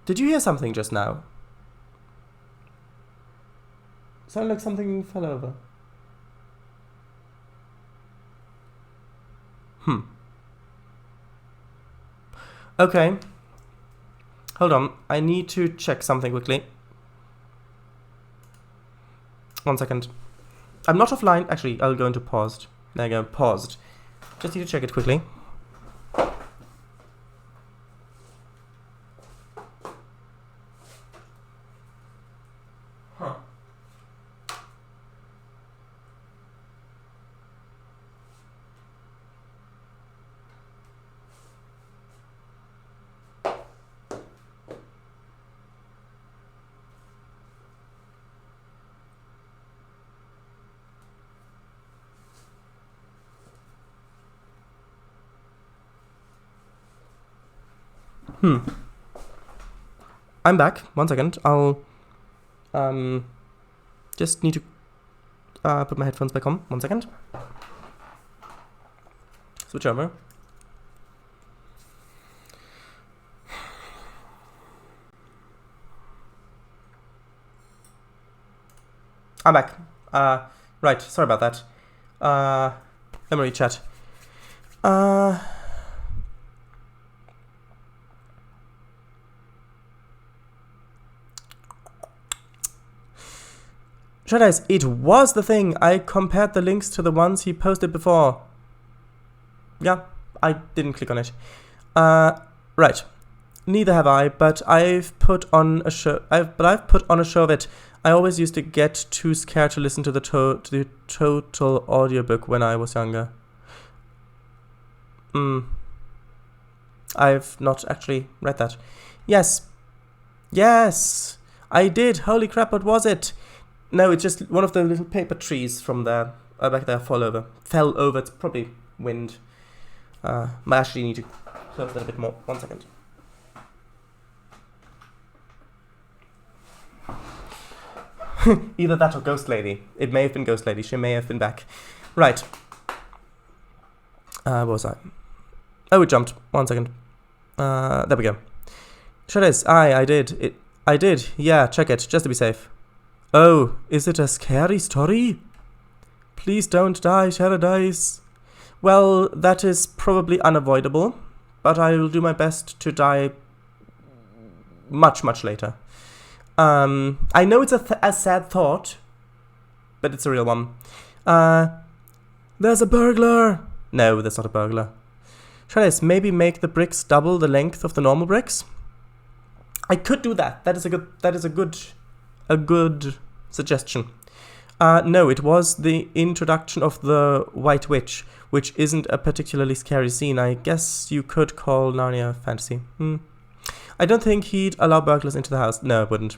Did you hear something just now? Sounded like something fell over. Okay. Hold on. I need to check something quickly. 1 second. I'm not offline. Actually, I'll go into paused. There you go. Paused. Just need to check it quickly. I'm back. 1 second. I'll just need to put my headphones back on. 1 second. Switch over. I'm back. Right. Sorry about that. Memory chat. Shreddice, it was the thing. I compared the links to the ones he posted before. Yeah, I didn't click on it. Right. Neither have I, but I've put on a show. I've put on a show of it. I always used to get too scared to listen to the total audiobook when I was younger. I've not actually read that. Yes, I did. Holy crap! What was it? No, it's just one of the little paper trees from there back there fell over. It's probably wind. Might actually need to close that a bit more. 1 second. Either that or Ghost Lady. It may have been Ghost Lady. She may have been back. Right. Where was I? Oh, it jumped. 1 second. There we go. Shreddice, I did. I did. Yeah, check it, just to be safe. Oh, is it a scary story? Please don't die, Shreddice. Well, that is probably unavoidable, but I will do my best to die much, much later. I know it's a sad thought, but it's a real one. There's a burglar! No, there's not a burglar. Shreddice, maybe make the bricks double the length of the normal bricks? I could do that. That is a good suggestion. No, it was the introduction of the White Witch, which isn't a particularly scary scene. I guess you could call Narnia fantasy. I don't think he'd allow burglars into the house. No, I wouldn't.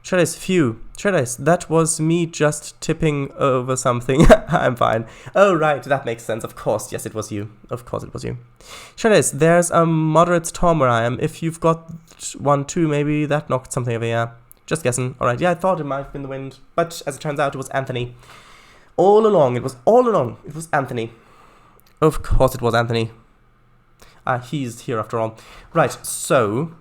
Shreddice, phew. Shreddice, that was me just tipping over something. I'm fine. Oh, right, that makes sense. Of course, yes, it was you. Of course it was you. Shreddice, there's a moderate storm where I am. If you've got one too, maybe that knocked something over here. Just guessing. Alright, yeah, I thought it might have been the wind. But as it turns out, it was Anthony. All along, it was Anthony. Of course it was Anthony. He's here after all. Right, so.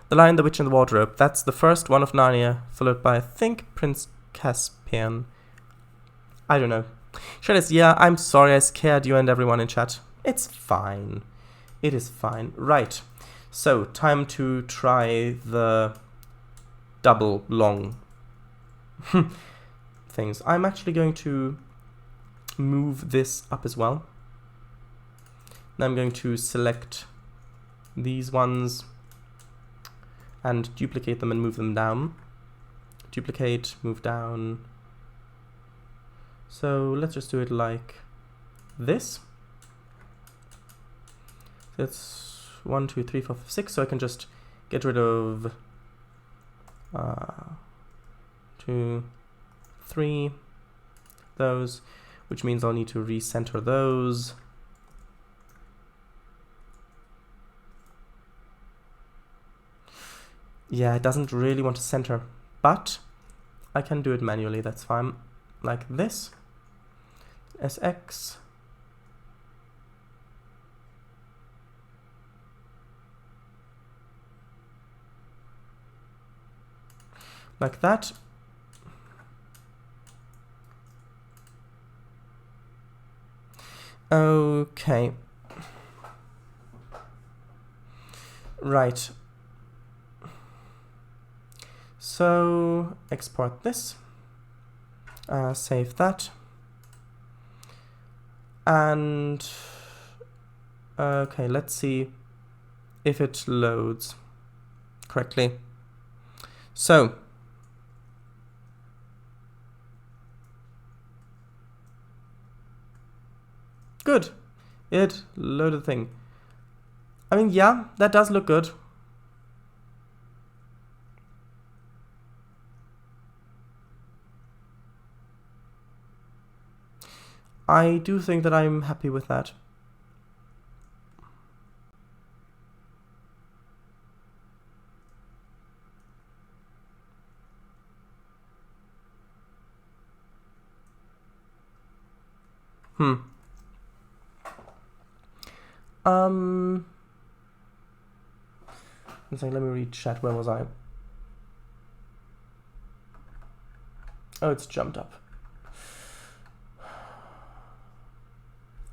The Lion, the Witch, and the Wardrobe. That's the first one of Narnia, followed by, I think, Prince Caspian. I don't know. Shreddice, yeah, I'm sorry I scared you and everyone in chat. It's fine. It is fine. Right. So, time to try the double long things. I'm actually going to move this up as well. Now I'm going to select these ones and duplicate them and move them down. Duplicate, move down. So let's just do it like this. That's 1, 2, 3, 4, 5, 6. So I can just get rid of 2, 3, those, which means I'll need to recenter those. Yeah, it doesn't really want to center, but I can do it manually, that's fine. Like this. SX. Like that. Okay. Right. So, export this, save that, and, okay, let's see if it loads correctly. So, good, it loaded the thing. I mean, yeah, that does look good. I do think that I'm happy with that. Let me read chat. Where was I? Oh, it's jumped up.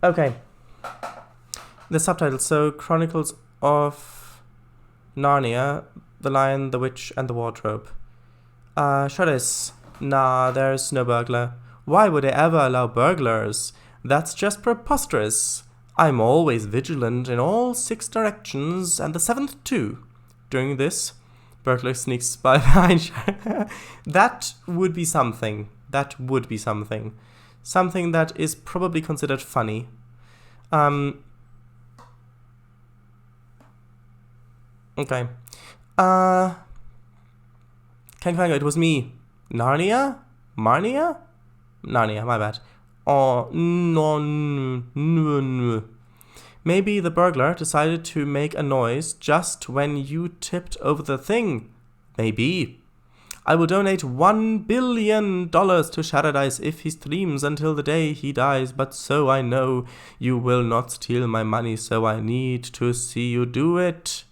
Okay. The subtitle. So, Chronicles of Narnia, The Lion, the Witch, and the Wardrobe. Shudis. Nah, there's no burglar. Why would they ever allow burglars? That's just preposterous. I'm always vigilant in all 6 directions, and the 7th too. During this, burglar sneaks by behind. That would be something. That would be something. Something that is probably considered funny. Okay. It was me. Narnia? Marnia? Narnia, my bad. Oh, no. Maybe the burglar decided to make a noise just when you tipped over the thing. Maybe. I will donate $1 billion to Shadowdice if he streams until the day he dies, but so I know you will not steal my money, so I need to see you do it.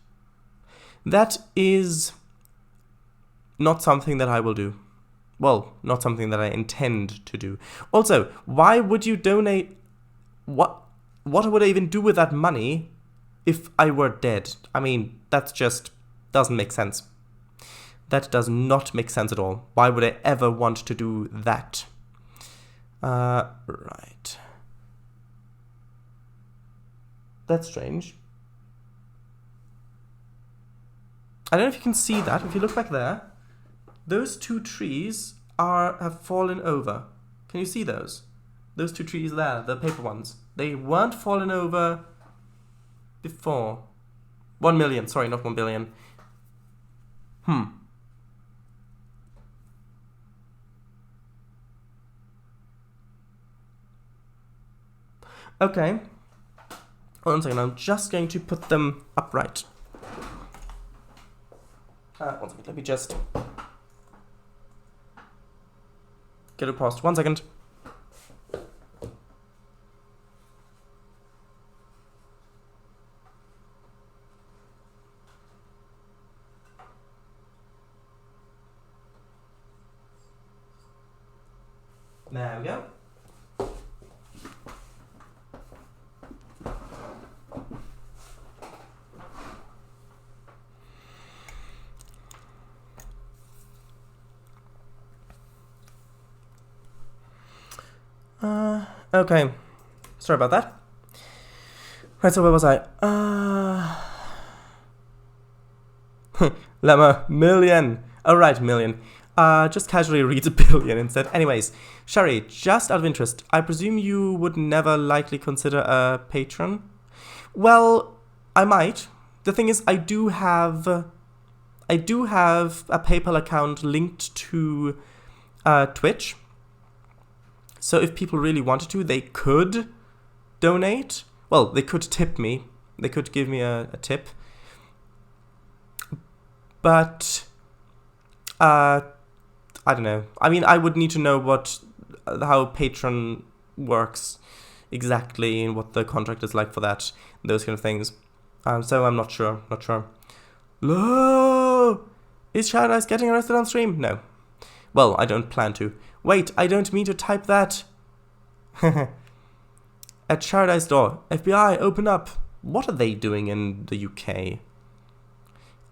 That is not something that I will do. Well, not something that I intend to do. Also, why would you donate... What would I even do with that money if I were dead? I mean, that just doesn't make sense. That does not make sense at all. Why would I ever want to do that? Right. That's strange. I don't know if you can see that. If you look back there, those 2 trees have fallen over. Can you see those? Those 2 trees there, the paper ones. They weren't fallen over before. 1 million, sorry, not 1 billion. Okay. Hold on a second, I'm just going to put them upright. 1 second, let me just get it paused. 1 second. There we go. Okay. Sorry about that. Right, so where was I? Lemma, million. Oh, right, million. Just casually read a billion instead. Anyways, Sherry, just out of interest, I presume you would never likely consider a patron? Well, I might. The thing is, I do have a PayPal account linked to Twitch. So if people really wanted to, they could donate. Well, they could tip me. They could give me a tip. But I don't know. I mean, I would need to know how Patreon works exactly and what the contract is like for that, those kind of things. So I'm not sure. No! Is Shadowdice getting arrested on stream? No. Well, I don't plan to. Wait, I don't mean to type that. At Shadowdice door. FBI, open up. What are they doing in the UK?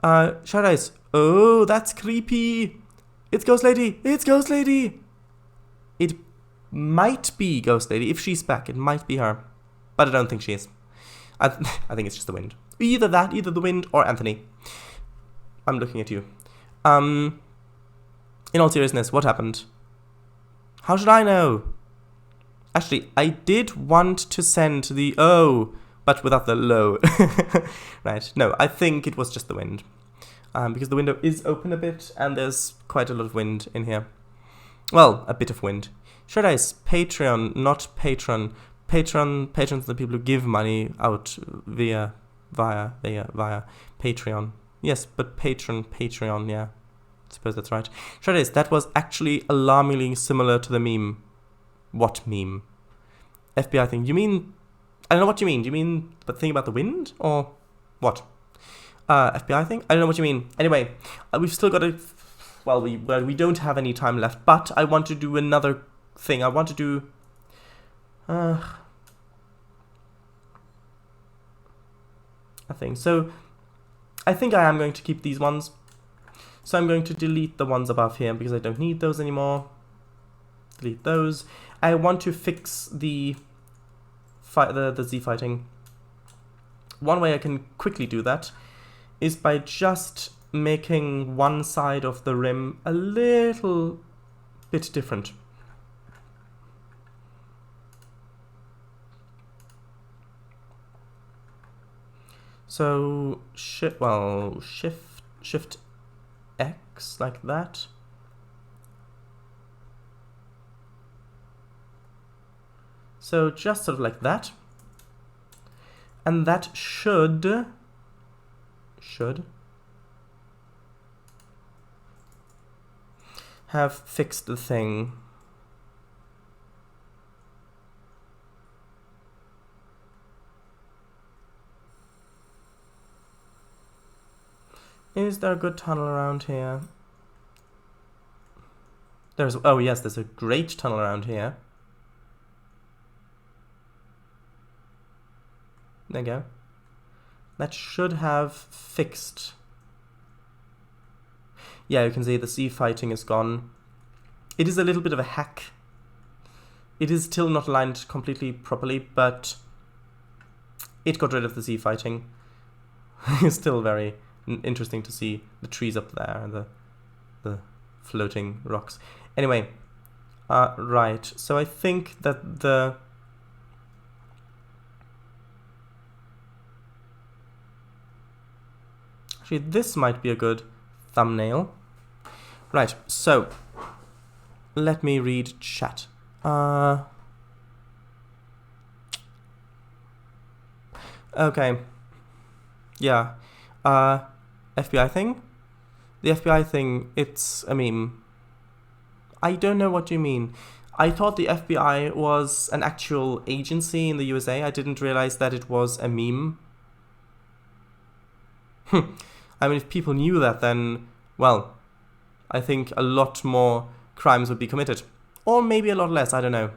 Shadowdice. Oh, that's creepy. It's Ghost Lady. It's Ghost Lady. It might be Ghost Lady. If she's back, it might be her. But I don't think she is. I think it's just the wind. Either the wind or Anthony. I'm looking at you. In all seriousness, what happened? How should I know? Actually, I did want to send the O, but without the low. Right, no, I think it was just the wind. Because the window is open a bit, and there's quite a lot of wind in here. Well, a bit of wind. Shadowdice, Patreon, not patron. Patrons are the people who give money out via Patreon. Yes, but Patreon, yeah. I suppose that's right. Shadowdice, that was actually alarmingly similar to the meme. What meme? FBI thing. You mean... I don't know what you mean. Do you mean the thing about the wind? Or what? FBI thing? I don't know what you mean. Anyway, we've still got a... Well, we don't have any time left, but I want to do another thing. I want to do... a thing. So, I think I am going to keep these ones. So I'm going to delete the ones above here because I don't need those anymore. Delete those. I want to fix the Z fighting. One way I can quickly do that is by just making one side of the rim a little bit different. So shift X like that. So just sort of like that. And that should have fixed the thing. Is there a good tunnel around here? Oh yes, there's a great tunnel around here. There you go. That should have fixed. Yeah, you can see the Z fighting is gone. It is a little bit of a hack. It is still not aligned completely properly, but it got rid of the Z fighting. It's still very interesting to see the trees up there and the floating rocks. Anyway, right. So I think that the actually this might be a good thumbnail. Right. So let me read chat. Okay. Yeah. FBI thing? The FBI thing, it's a meme. I don't know what you mean. I thought the FBI was an actual agency in the USA. I didn't realize that it was a meme. I mean, if people knew that, then, well, I think a lot more crimes would be committed. Or maybe a lot less, I don't know.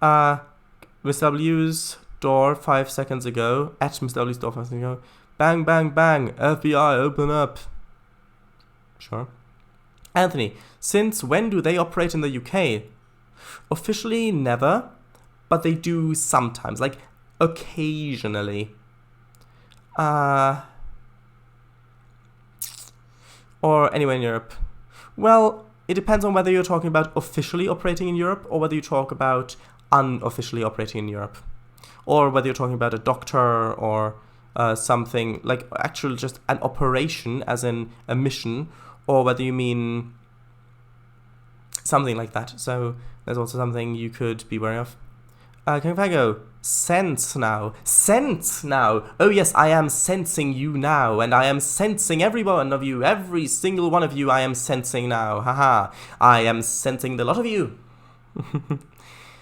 Mr. W's door 5 seconds ago. At Mr. W's door 5 seconds ago. Bang, bang, bang. FBI, open up. Sure. Anthony, since when do they operate in the UK? Officially, never. But they do sometimes. Like, occasionally. Or anywhere in Europe. Well, it depends on whether you're talking about officially operating in Europe or whether you talk about unofficially operating in Europe. Or whether you're talking about a doctor or something like actual just an operation as in a mission, or whether you mean something like that. So there's also something you could be wary of. Confago, sense now. Sense now. Oh yes, I am sensing you now, and I am sensing every one of you, every single one of you I am sensing now. Haha. I am sensing the lot of you.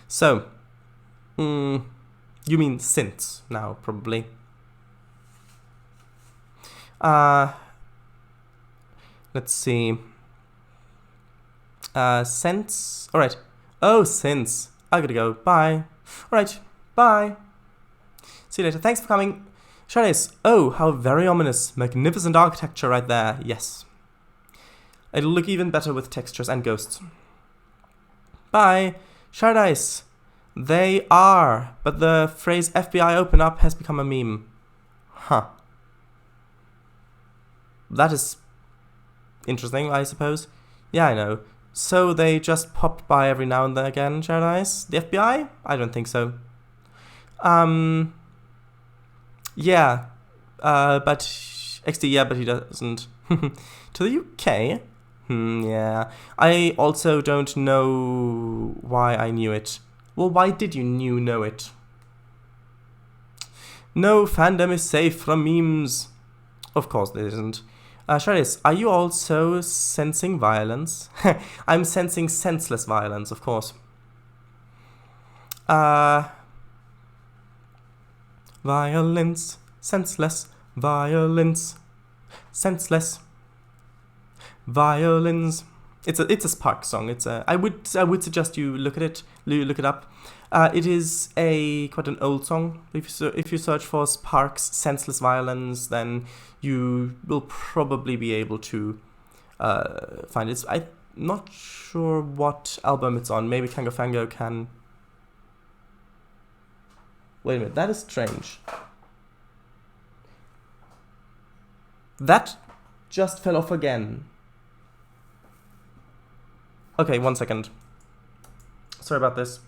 So, you mean since now, probably. Let's see. Sense. Alright. Oh, since. I gotta go. Bye. Alright. Bye. See you later. Thanks for coming. Shanice. Oh, how very ominous. Magnificent architecture right there. Yes. It'll look even better with textures and ghosts. Bye. Shardise. They are. But the phrase FBI open up has become a meme. Huh. That is interesting, I suppose. Yeah, I know. So they just pop by every now and then again, Shardise? The FBI? I don't think so. Yeah. But XD, yeah, but he doesn't. To the UK? Yeah. I also don't know why I knew it. Well, why did you know it? No fandom is safe from memes. Of course it isn't. Shardis, are you also sensing violence? I'm sensing senseless violence, of course. Violence, senseless, violence, senseless, violence. It's a Spark song. I would suggest you look it up. It is quite an old song. If you search for Sparks Senseless Violence, then you will probably be able to find it. I'm not sure what album it's on. Maybe Kangafango can. Wait a minute, that is strange. That just fell off again. Okay, 1 second. Sorry about this.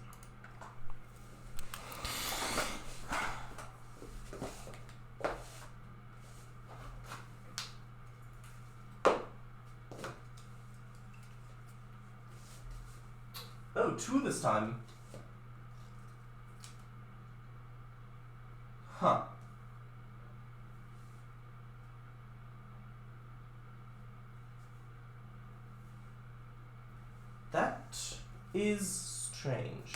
Oh, 2 this time. Huh. That is strange.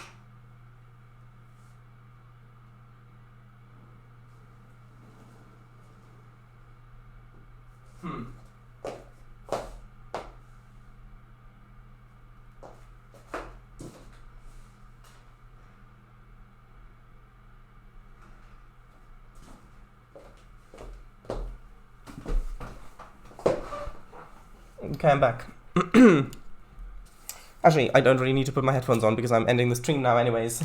Okay, I'm back. Actually, I don't really need to put my headphones on because I'm ending the stream now anyways.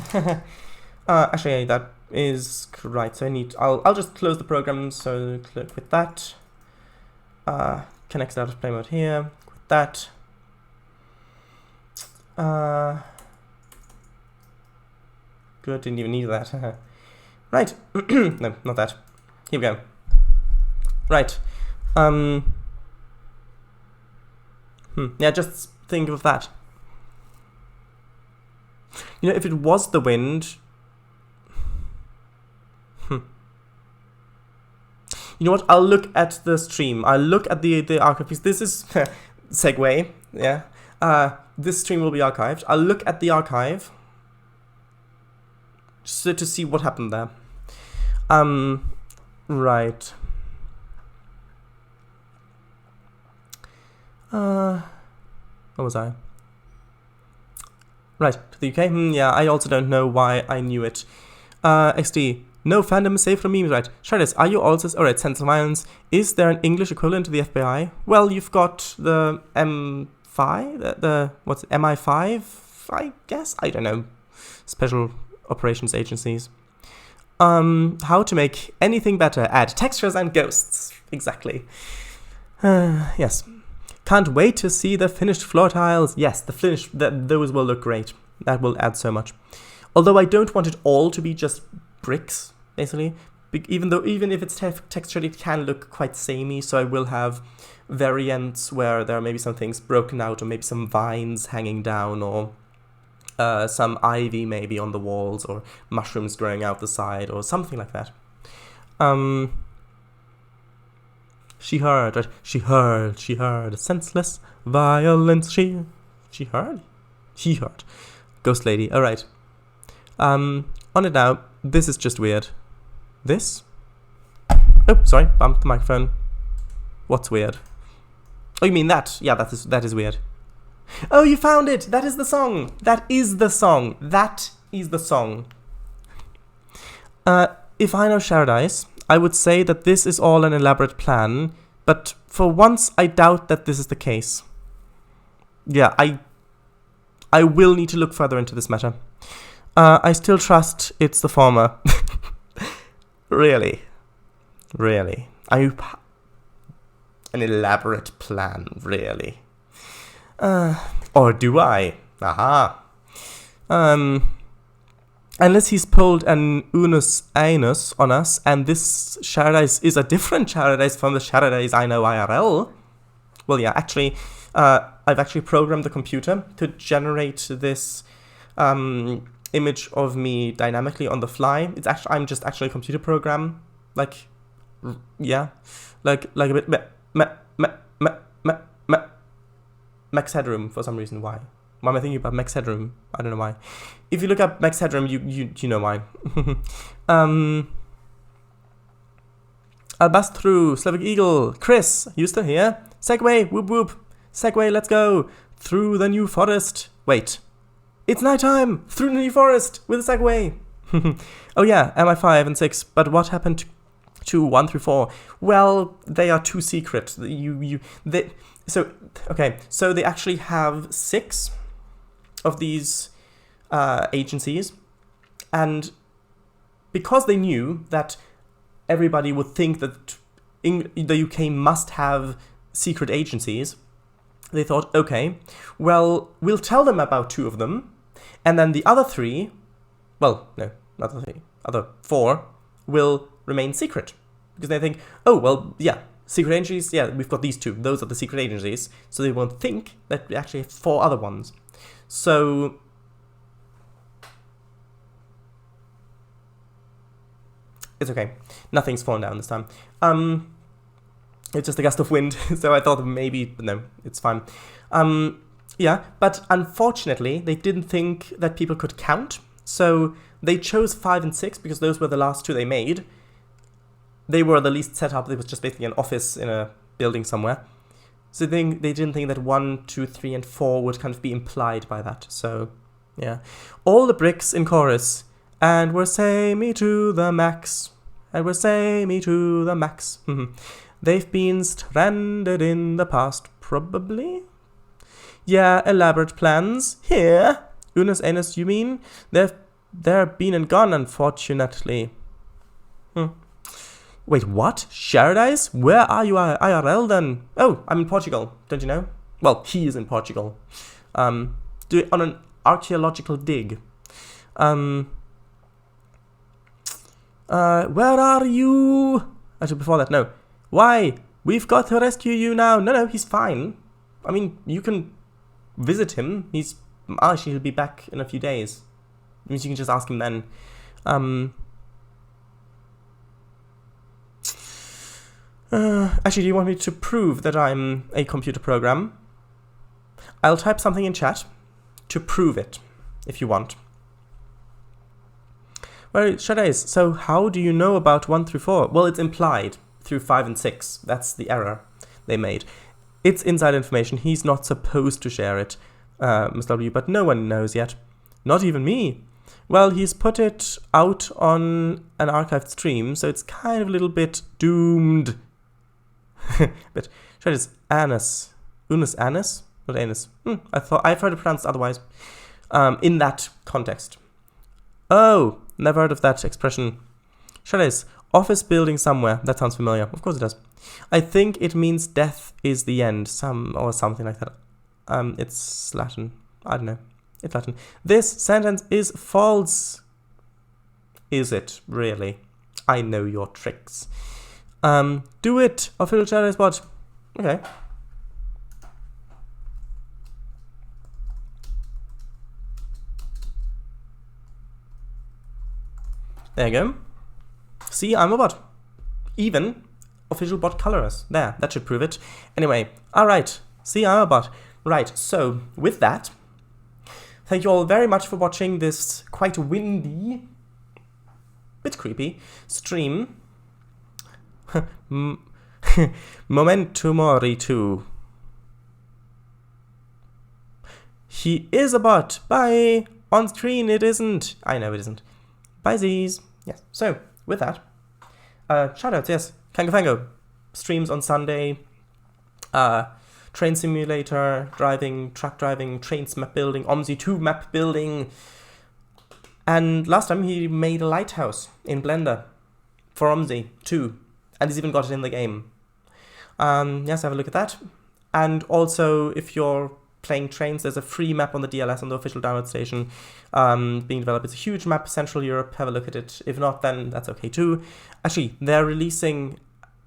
Actually, that is right. So I'll just close the program. So click with that. Connects out of play mode here. With that. Good, didn't even need that. Right. No, not that. Here we go. Right. Yeah, just think of that. You know, if it was the wind... You know what? I'll look at the stream. I'll look at the archive piece. This is... segue, yeah. This stream will be archived. I'll look at the archive so to see what happened there. Right. Where was I? Right, to the UK? Yeah, I also don't know why I knew it. XD. No fandom is safe from memes, right? Shardis, are you also... Alright, Sense of Violence. Is there an English equivalent to the FBI? Well, you've got the M5? What's it? MI5? I guess? I don't know. Special Operations Agencies. How to make anything better? Add textures and ghosts. Exactly. Yes. Can't wait to see the finished floor tiles. Yes, those will look great. That will add so much. Although I don't want it all to be just bricks, basically. Even if it's textured, it can look quite samey. So I will have variants where there are maybe some things broken out, or maybe some vines hanging down, or some ivy maybe on the walls, or mushrooms growing out the side, or something like that. She heard, right? She heard. Senseless violence. She heard? He heard. Ghost lady. Alright. On it now. This is just weird. This? Oh, sorry. Bumped the microphone. What's weird? Oh, you mean that? Yeah, that is weird. Oh, you found it! That is the song! That is the song! That is the song. If I know Sharadice, I would say that this is all an elaborate plan, but for once I doubt that this is the case. Yeah, I will need to look further into this matter. I still trust it's the former. Really? Really? An elaborate plan, really? Or do I? Aha. Unless he's pulled an unus annus on us, and this Sharadice is a different Sharadice from the Sharadice I know IRL. Well, yeah, actually, I've actually programmed the computer to generate this image of me dynamically on the fly. I'm just actually a computer program, like a bit Max Headroom for some reason. Why am I thinking about Max Headroom? I don't know why. If you look up Max Headroom, you know why. I'll bust through. Slavic Eagle. Chris, you still here? Segway, whoop whoop. Segway, let's go. through the New Forest. Wait. It's nighttime! Through the New Forest! With a Segway! Oh yeah, MI5 and 6. But what happened to 1 through 4? Well, they are too secret. So they actually have 6 of these agencies. And because they knew that everybody would think that the UK must have secret agencies, they thought, okay, well, we'll tell them about 2 of them, and then the other 3, well, no, not the 3, other 4 will remain secret. Because they think, oh, well, yeah, secret agencies, yeah, we've got these 2, those are the secret agencies, so they won't think that we actually have 4 other ones. So it's okay. Nothing's fallen down this time. It's just a gust of wind, so I thought maybe, but no, it's fine. Yeah, but unfortunately, they didn't think that people could count, so they chose 5 and 6 because those were the last 2 they made. They were the least set up. It was just basically an office in a building somewhere. So they didn't think that 1, 2, 3, and 4 would kind of be implied by that. So, yeah. All the bricks in chorus. And we're say-me to the max. And we're say-me to the max. They've been stranded in the past, probably? Yeah, elaborate plans. Here. Unis anus, you mean? They're been and gone, unfortunately. Wait, what? Paradise? Where are you IRL then? Oh, I'm in Portugal. Don't you know? Well, he is in Portugal. On an archaeological dig. Where are you? Actually, before that, no. Why? We've got to rescue you now. No, he's fine. I mean, you can visit him. Actually, he'll be back in a few days. It means you can just ask him then. Actually, do you want me to prove that I'm a computer program? I'll type something in chat to prove it, if you want. Well, Shadows, so how do you know about 1 through 4? Well, it's implied through 5 and 6. That's the error they made. It's inside information. He's not supposed to share it, Mr. W, but no one knows yet. Not even me. Well, he's put it out on an archived stream, so it's kind of a little bit doomed. But Shadows, anus. Unus anus? Not anus. I've heard it pronounced otherwise. In that context. Oh, never heard of that expression. Shadows, office building somewhere. That sounds familiar. Of course it does. I think it means death is the end. Or something like that. It's Latin. I don't know. It's Latin. This sentence is false. Is it really? I know your tricks. Do it. Official Shadows bot. Okay. There you go. See, I'm a bot. Even official bot colors. There, that should prove it. Anyway, alright. See, I'm a bot. Right, so with that, thank you all very much for watching this quite windy, bit creepy stream. Memento Mori 2. He is a bot. Bye. On screen it isn't. I know it isn't. Bye, Z's. Yes. So, with that, shoutouts, yes. Kangafango streams on Sunday. Train simulator, driving, truck driving, trains map building, OMSI 2 map building. And last time he made a lighthouse in Blender for OMSI 2. And he's even got it in the game. Yes, have a look at that. And also, if you're playing trains, there's a free map on the DLS on the official download station being developed. It's a huge map, Central Europe. Have a look at it. If not, then that's okay too. Actually, they're releasing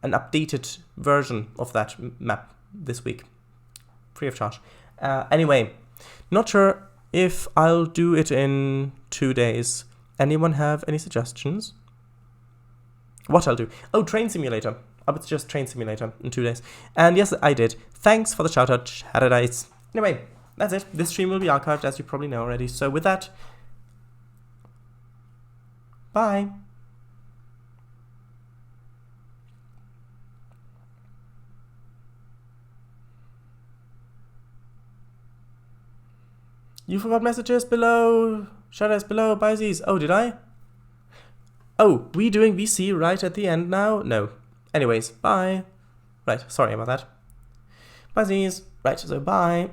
an updated version of that map this week. Free of charge. Anyway, not sure if I'll do it in 2 days. Anyone have any suggestions? What I'll do? Oh, Train Simulator. Oh, it's just Train Simulator in 2 days. And yes, I did. Thanks for the shout out, Paradise. Anyway, that's it. This stream will be archived, as you probably know already. So with that, bye. You forgot messages below. Shadows below. Bye, Z's. Oh, did I? Oh, we doing VC right at the end now? No. Anyways, bye. Right, sorry about that. Bye, Z's. Right, so bye.